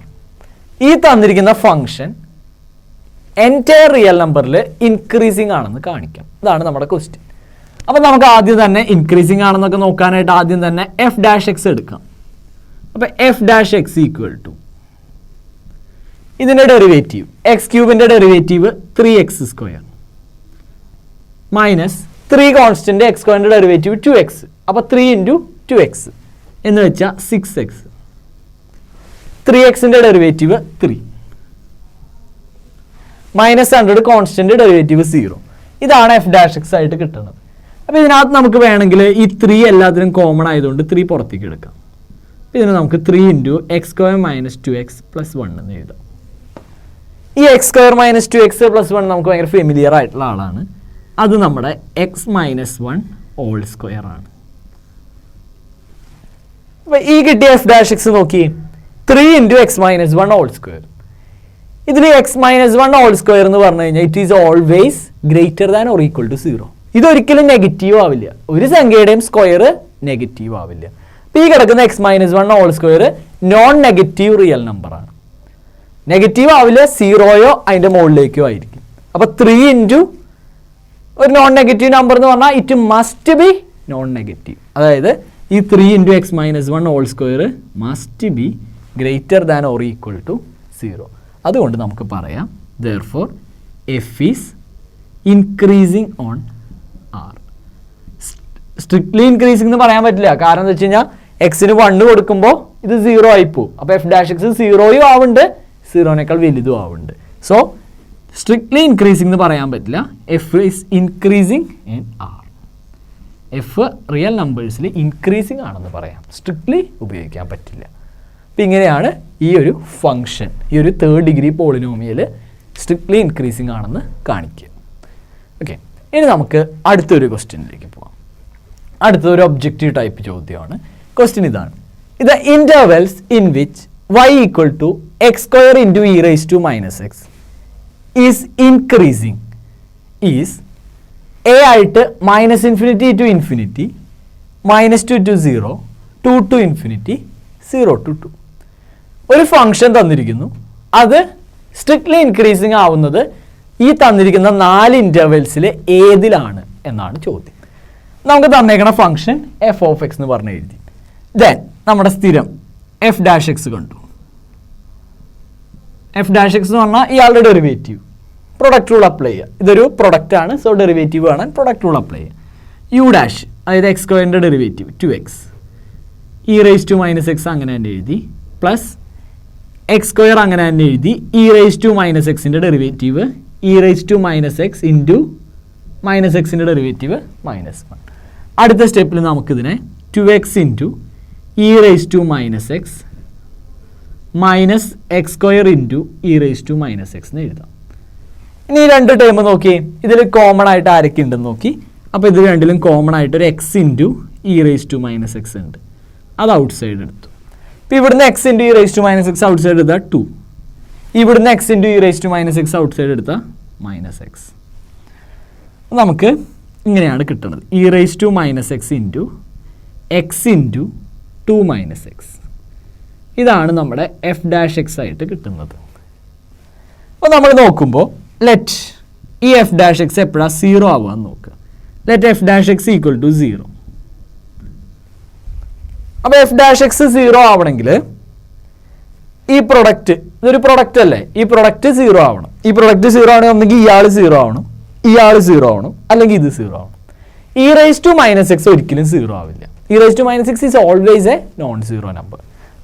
ഈ തന്നിരിക്കുന്ന ഫംഗ്ഷൻ എൻറ്റയർ റിയൽ നമ്പറിൽ ഇൻക്രീസിങ് ആണെന്ന് കാണിക്കാം. ഇതാണ് നമ്മുടെ ക്വസ്റ്റ്യൻ. അപ്പോൾ നമുക്ക് ആദ്യം തന്നെ ഇൻക്രീസിങ് ആണെന്നൊക്കെ നോക്കാനായിട്ട് ആദ്യം തന്നെ എഫ് ഡാഷ് എക്സ് എടുക്കാം. അപ്പോൾ F dash X equal to ഇതിൻ്റെ derivative x³ derivative 3x² minus 3 constant x² derivative 2x. അപ്പോൾ 3 × 2x എന്ന് വെച്ചാൽ 6x. 3x derivative 3 minus 100 constant derivative 0. ഇതാണ് എഫ് ഡാഷ് എക്സ് ആയിട്ട് കിട്ടുന്നത്. അപ്പോൾ ഇതിനകത്ത് നമുക്ക് വേണമെങ്കിൽ ഈ 3 എല്ലാത്തിനും കോമൺ ആയതുകൊണ്ട് 3 പുറത്തേക്ക് എടുക്കാം. അപ്പോൾ ഇതിന് നമുക്ക് 3 × x² - 2x + 1 എന്ന് എഴുതാം. ഈ x² - 2x + 1 നമുക്ക് ഭയങ്കര ഫെമിലിയർ ആയിട്ടുള്ള ആളാണ്. അത് നമ്മുടെ x - 1² ആണ്. അപ്പോൾ ഈ കിട്ടിയ f' നോക്കി 3 × x - 1². ഇതിൽ x - 1² എന്ന് പറഞ്ഞു കഴിഞ്ഞാൽ it is always greater than or equal to 0. ഇതൊരിക്കലും നെഗറ്റീവ് ആവില്ല. ഒരു സംഖ്യയുടെയും സ്ക്വയർ നെഗറ്റീവ് ആവില്ല. അപ്പോൾ ഈ കിടക്കുന്ന x - 1² നോൺ നെഗറ്റീവ് റിയൽ നമ്പറാണ്. നെഗറ്റീവ് ആവില്ല, 0യോ അതിൻ്റെ മുകളിലേക്കോ ആയിരിക്കും. അപ്പോൾ 3 × ഒരു നോൺ നെഗറ്റീവ് നമ്പർ എന്ന് പറഞ്ഞാൽ it must be non negative. അതായത് ഈ 3 × x - 1² must be greater than or equal to 0. അതുകൊണ്ട് നമുക്ക് പറയാം therefore f is increasing on R. Strictly increasing എന്ന് പറയാൻ പറ്റില്ല. കാരണം എന്താ വെച്ച് കഴിഞ്ഞാൽ എക്സിന് 1 കൊടുക്കുമ്പോൾ ഇത് 0 ആയിപ്പോവും. അപ്പോൾ f' 0യും ആവുന്നുണ്ട്, 0നേക്കാൾ വലുതും ആവുന്നുണ്ട്. സോ സ്ട്രിക്ട്ലി ഇൻക്രീസിംഗ് എന്ന് പറയാൻ പറ്റില്ല. F is increasing in R. F real നമ്പേഴ്സിൽ ഇൻക്രീസിങ് ആണെന്ന് പറയാം, സ്ട്രിക്ട്ലി ഉപയോഗിക്കാൻ പറ്റില്ല. അപ്പം ഇങ്ങനെയാണ് ഈ ഒരു ഫംഗ്ഷൻ, ഈ ഒരു 3rd degree polynomial strictly increasing ആണെന്ന് കാണിക്കുക. ഓക്കെ, ഇനി നമുക്ക് അടുത്തൊരു ക്വസ്റ്റ്യനിലേക്ക് പോകാം. അടുത്തൊരു ഒബ്ജക്റ്റീവ് ടൈപ്പ് ചോദ്യമാണ്. ക്വസ്റ്റ്യൻ ഇതാണ്: ഇത് intervals in which y = x² × e⁻⁻ x is increasing is a ആയിട്ട് -∞ to ∞, -2 to 0, 2 to ∞, 0 to 2. ഒരു ഫംഗ്ഷൻ തന്നിരിക്കുന്നു, അത് സ്ട്രിക്ട്ലി ഇൻക്രീസിങ് ആവുന്നത് ഈ തന്നിരിക്കുന്ന 4 ഇൻ്റർവെൽസിൽ ഏതിലാണ് എന്നാണ് ചോദ്യം. നമുക്ക് തന്നേക്കണ ഫംഗ്ഷൻ f(x) എന്ന് പറഞ്ഞ് എഴുതി. ദെൻ നമ്മുടെ സ്ഥിരം f' കണ്ടു. f' എന്ന് പറഞ്ഞാൽ ഇയാളുടെ ഡെറിവേറ്റീവ്. പ്രൊഡക്റ്റ് റൂൾ അപ്ലൈ ചെയ്യുക. ഇതൊരു പ്രൊഡക്റ്റ് ആണ്, സോ ഡെറിവേറ്റീവ് കാണാൻ പ്രൊഡക്റ്റ് റൂൾ അപ്ലൈ ചെയ്യുക. u', അതായത് x² ഡെറിവേറ്റീവ് 2x, e⁻⁻x അങ്ങനെ തന്നെ എഴുതി, പ്ലസ് x² അങ്ങനെ തന്നെ എഴുതി, e⁻⁻x derivative e⁻⁻x into -x derivative -1. അടുത്ത സ്റ്റെപ്പിൽ നമുക്കിതിനെ 2x into e⁻⁻x -x² into e⁻⁻x എന്ന് എഴുതാം. ഇനി ഈ 2 ടേം നോക്കി, ഇതിൽ കോമൺ ആയിട്ട് ആരൊക്കെ ഉണ്ടെന്ന് നോക്കി. അപ്പോൾ ഇത് രണ്ടിലും കോമൺ ആയിട്ട് ഒരു x ഇൻറ്റു e⁻⁻x ഉണ്ട്, അത് ഔട്ട് സൈഡ് എടുത്തു. ഇപ്പോൾ ഇവിടുന്ന് x into e⁻⁻x out side എടുത്താൽ 2, ഇവിടുന്ന് x into e⁻⁻x out side എടുത്താൽ -x. നമുക്ക് ഇങ്ങനെയാണ് കിട്ടുന്നത്: e⁻⁻x into x into 2 - x. ഇതാണ് നമ്മുടെ f' ആയിട്ട് കിട്ടുന്നത്. അപ്പോൾ നമ്മൾ നോക്കുമ്പോൾ ലെറ്റ് ഈ f' എപ്പോഴാണ് 0 ആവുകയെന്ന് നോക്കുക. Let f' equal to 0. അപ്പോൾ f' 0 ആവണമെങ്കിൽ ഈ പ്രൊഡക്റ്റ്, ഇതൊരു പ്രൊഡക്റ്റ് അല്ലേ, ഈ പ്രൊഡക്റ്റ് 0 ആവണം. ഈ പ്രൊഡക്റ്റ് 0 ആവണമെങ്കിൽ ഒന്നെങ്കിൽ ഇയാൾ 0 ആവണം, ഇയാൾ 0 ആവണം, അല്ലെങ്കിൽ ഇത് 0 ആവണം. e⁻⁻x ഒരിക്കലും 0 ആവില്ല. e⁻⁻x is always A non zero number.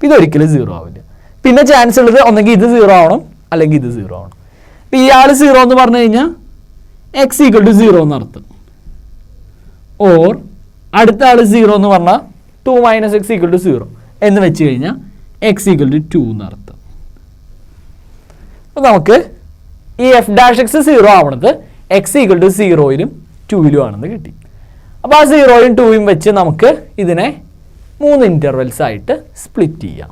ഇതൊരിക്കലും 0 ആവില്ല. പിന്നെ ചാൻസ് ഉള്ളത് ഒന്നെങ്കിൽ ഇത് 0 ആവണം, അല്ലെങ്കിൽ ഇത് 0 ആവണം. ഇപ്പം ഇയാൾ 0 എന്ന് പറഞ്ഞു കഴിഞ്ഞാൽ x = 0 എന്നർത്ഥം. ഓർ അടുത്ത ആൾ 0 എന്ന് പറഞ്ഞാൽ 2 - x = 0 എന്ന് വെച്ച് കഴിഞ്ഞാൽ x = 2 എന്നർത്ഥം. അപ്പോൾ നമുക്ക് ഈ f' 0 ആവണത് x = 0-ലും 2-ലും ആണെന്ന് കിട്ടി. അപ്പോൾ ആ 0-യും 2-യും വെച്ച് നമുക്ക് ഇതിനെ 3 ഇൻ്റർവെൽസ് ആയിട്ട് സ്പ്ലിറ്റ് ചെയ്യാം.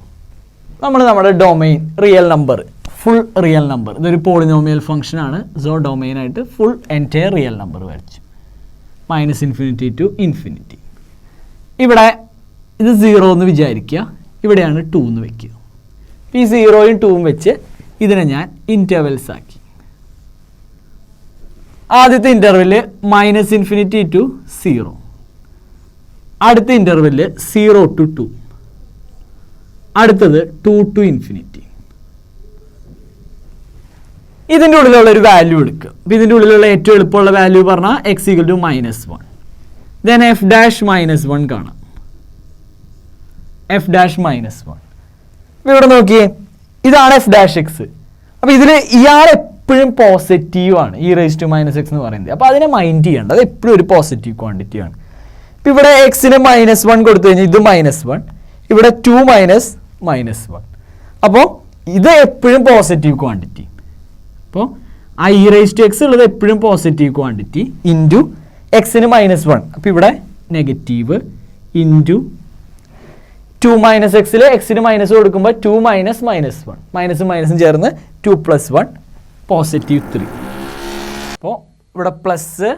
നമ്മൾ നമ്മുടെ domain real number, full real number, ഇതൊരു പോളിനോമിയൽ ഫംഗ്ഷൻ ആണ്. സോ ഡൊമെയിനായിട്ട് ഫുൾ എൻറ്റയർ റിയൽ നമ്പർ വരച്ചു, -∞ to ∞. ഇവിടെ ഇത് 0 എന്ന് വിചാരിക്കുക, ഇവിടെയാണ് 2 എന്ന് വെക്കുക. ഈ 0-യും 2-യും വെച്ച് ഇതിനെ ഞാൻ ഇൻ്റർവെൽസ് ആക്കി. ആദ്യത്തെ ഇൻ്റർവെല് -∞ to 0, അടുത്ത ഇൻ്റർവെല് 0 to 2, അടുത്തത് 2 to ∞. ഇതിൻ്റെ ഉള്ളിലുള്ള ഒരു വാല്യൂ എടുക്കുക. അപ്പോൾ ഇതിൻ്റെ ഉള്ളിലുള്ള ഏറ്റവും എളുപ്പമുള്ള വാല്യൂ പറഞ്ഞാൽ x = -1. ദെൻ f' -1 കാണാം, f' -1. അപ്പോൾ ഇവിടെ നോക്കിയേ, ഇതാണ് f'. അപ്പോൾ ഇതിൽ ഇയാൾ എപ്പോഴും പോസിറ്റീവാണ് e raise to minus x എന്ന് പറയുന്നത്. അപ്പോൾ അതിനെ മൈൻഡ് ചെയ്യേണ്ട, അത് എപ്പോഴും ഒരു പോസിറ്റീവ് ക്വാണ്ടിറ്റിയാണ്. ഇപ്പം ഇവിടെ എക്സിന് -1 കൊടുത്തു കഴിഞ്ഞാൽ ഇത് -1, ഇവിടെ 2 മൈനസ് -1. അപ്പോൾ ഇത് എപ്പോഴും പോസിറ്റീവ് ക്വാണ്ടിറ്റി. അപ്പോൾ ആ ഇ റൈസ് ടു എക്സ് ഉള്ളത് എപ്പോഴും പോസിറ്റീവ് ക്വാണ്ടിറ്റി ഇൻറ്റു എക്സിന് -1. അപ്പോൾ ഇവിടെ നെഗറ്റീവ് ഇൻറ്റു 2 മൈനസ് എക്സിൽ എക്സിന് മൈനസ് കൊടുക്കുമ്പോൾ 2 മൈനസ് -1, മൈനസും ചേർന്ന് 2 + 1 +3. അപ്പോൾ ഇവിടെ പ്ലസ്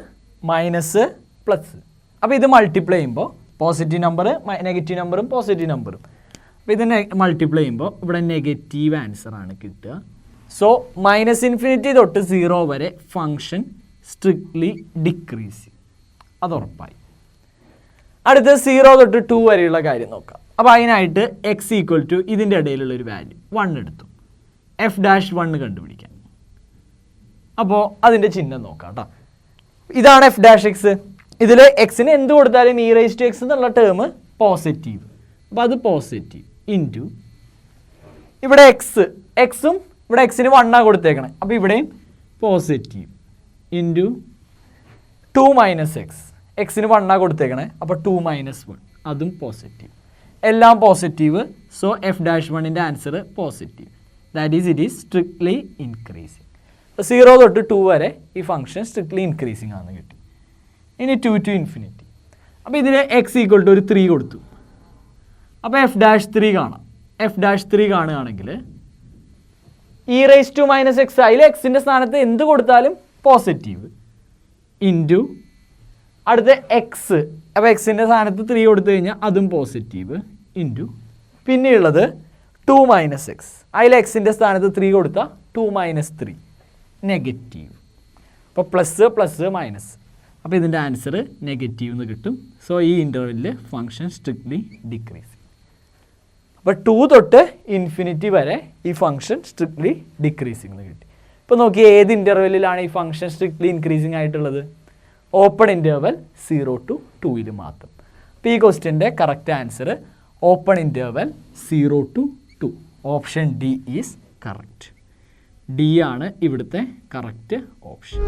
മൈനസ് പ്ലസ്. അപ്പോൾ ഇത് മൾട്ടിപ്ലൈ ചെയ്യുമ്പോൾ പോസിറ്റീവ് നമ്പർ നെഗറ്റീവ് നമ്പറും പോസിറ്റീവ് നമ്പറും. അപ്പോൾ ഇത് മൾട്ടിപ്ലൈ ചെയ്യുമ്പോൾ ഇവിടെ നെഗറ്റീവ് ആൻസറാണ് കിട്ടുക. സോ -∞ തൊട്ട് 0 വരെ ഫങ്ഷൻ സ്ട്രിക്ട്ലി ഡിക്രീസ്, അത് ഉറപ്പായി. അടുത്ത 0 തൊട്ട് 2 വരെയുള്ള കാര്യം നോക്കാം. അപ്പോൾ അതിനായിട്ട് x = ഇതിൻ്റെ ഇടയിലുള്ളൊരു വാല്യൂ 1 എടുത്തു, f'1 കണ്ടുപിടിക്കാൻ. അപ്പോൾ അതിൻ്റെ ചിഹ്നം നോക്കാം കേട്ടോ. ഇതാണ് f'(x). ഇതിൽ എക്സിന് എന്ത് കൊടുത്താലും ഇ റൈസ് ടു എക്സ് എന്നുള്ള ടേം പോസിറ്റീവ്, അപ്പോൾ അത് പോസിറ്റീവ് ഇൻറ്റു ഇവിടെ എക്സും ഇവിടെ എക്സിന് 1 കൊടുത്തേക്കണേ, അപ്പോൾ ഇവിടെയും പോസിറ്റീവ് ഇൻറ്റു 2 മൈനസ് എക്സ്, എക്സിന് 1 കൊടുത്തേക്കണേ, അപ്പോൾ 2 - 1 അതും പോസിറ്റീവ്. എല്ലാം പോസിറ്റീവ്. സോ f'(1)ൻ്റെ answer positive. That is it is strictly increasing. 0 തൊട്ട് 2 വരെ ഈ ഫംഗ്ഷൻ സ്ട്രിക്ട്ലി ഇൻക്രീസിങ് ആണെന്ന് കിട്ടി. ഇനി 2 to ∞. അപ്പോൾ ഇതിൽ x = ഒരു 3 കൊടുത്തു. അപ്പോൾ f'3 കാണാം. f'3 കാണുകയാണെങ്കിൽ e raise to minus x, അതിൽ എക്സിൻ്റെ സ്ഥാനത്ത് എന്ത് കൊടുത്താലും പോസിറ്റീവ് ഇൻറ്റു അടുത്ത എക്സ്, അപ്പോൾ എക്സിൻ്റെ സ്ഥാനത്ത് 3 കൊടുത്തു കഴിഞ്ഞാൽ അതും പോസിറ്റീവ് ഇൻറ്റു പിന്നെയുള്ളത് 2 മൈനസ് എക്സ്, അതിൽ എക്സിൻ്റെ സ്ഥാനത്ത് 3 കൊടുത്താൽ 2 - 3 നെഗറ്റീവ്. അപ്പോൾ പ്ലസ് മൈനസ്, അപ്പോൾ ഇതിൻ്റെ ആൻസർ നെഗറ്റീവ് എന്ന് കിട്ടും. സോ ഈ ഇൻ്റർവെല്ലിൽ ഫങ്ഷൻ സ്ട്രിക്ട്ലി ഡിക്രീസ്. അപ്പോൾ 2 തൊട്ട് ∞ വരെ ഈ ഫംഗ്ഷൻ സ്ട്രിക്ട്ലി ഡിക്രീസിങ് എന്ന് കിട്ടി. ഇപ്പോൾ നോക്കി ഏത് ഇൻ്റർവെല്ലിലാണ് ഈ ഫംഗ്ഷൻ സ്ട്രിക്ട്ലി ഇൻക്രീസിങ് ആയിട്ടുള്ളത്? ഓപ്പൺ ഇൻ്റർവെൽ 0 to 2 മാത്രം. അപ്പോൾ ഈ ക്വസ്റ്റ്യൻ്റെ correct answer open interval 0 to 2. Option D is correct. D ആണ് ഇവിടുത്തെ കറക്റ്റ് ഓപ്ഷൻ.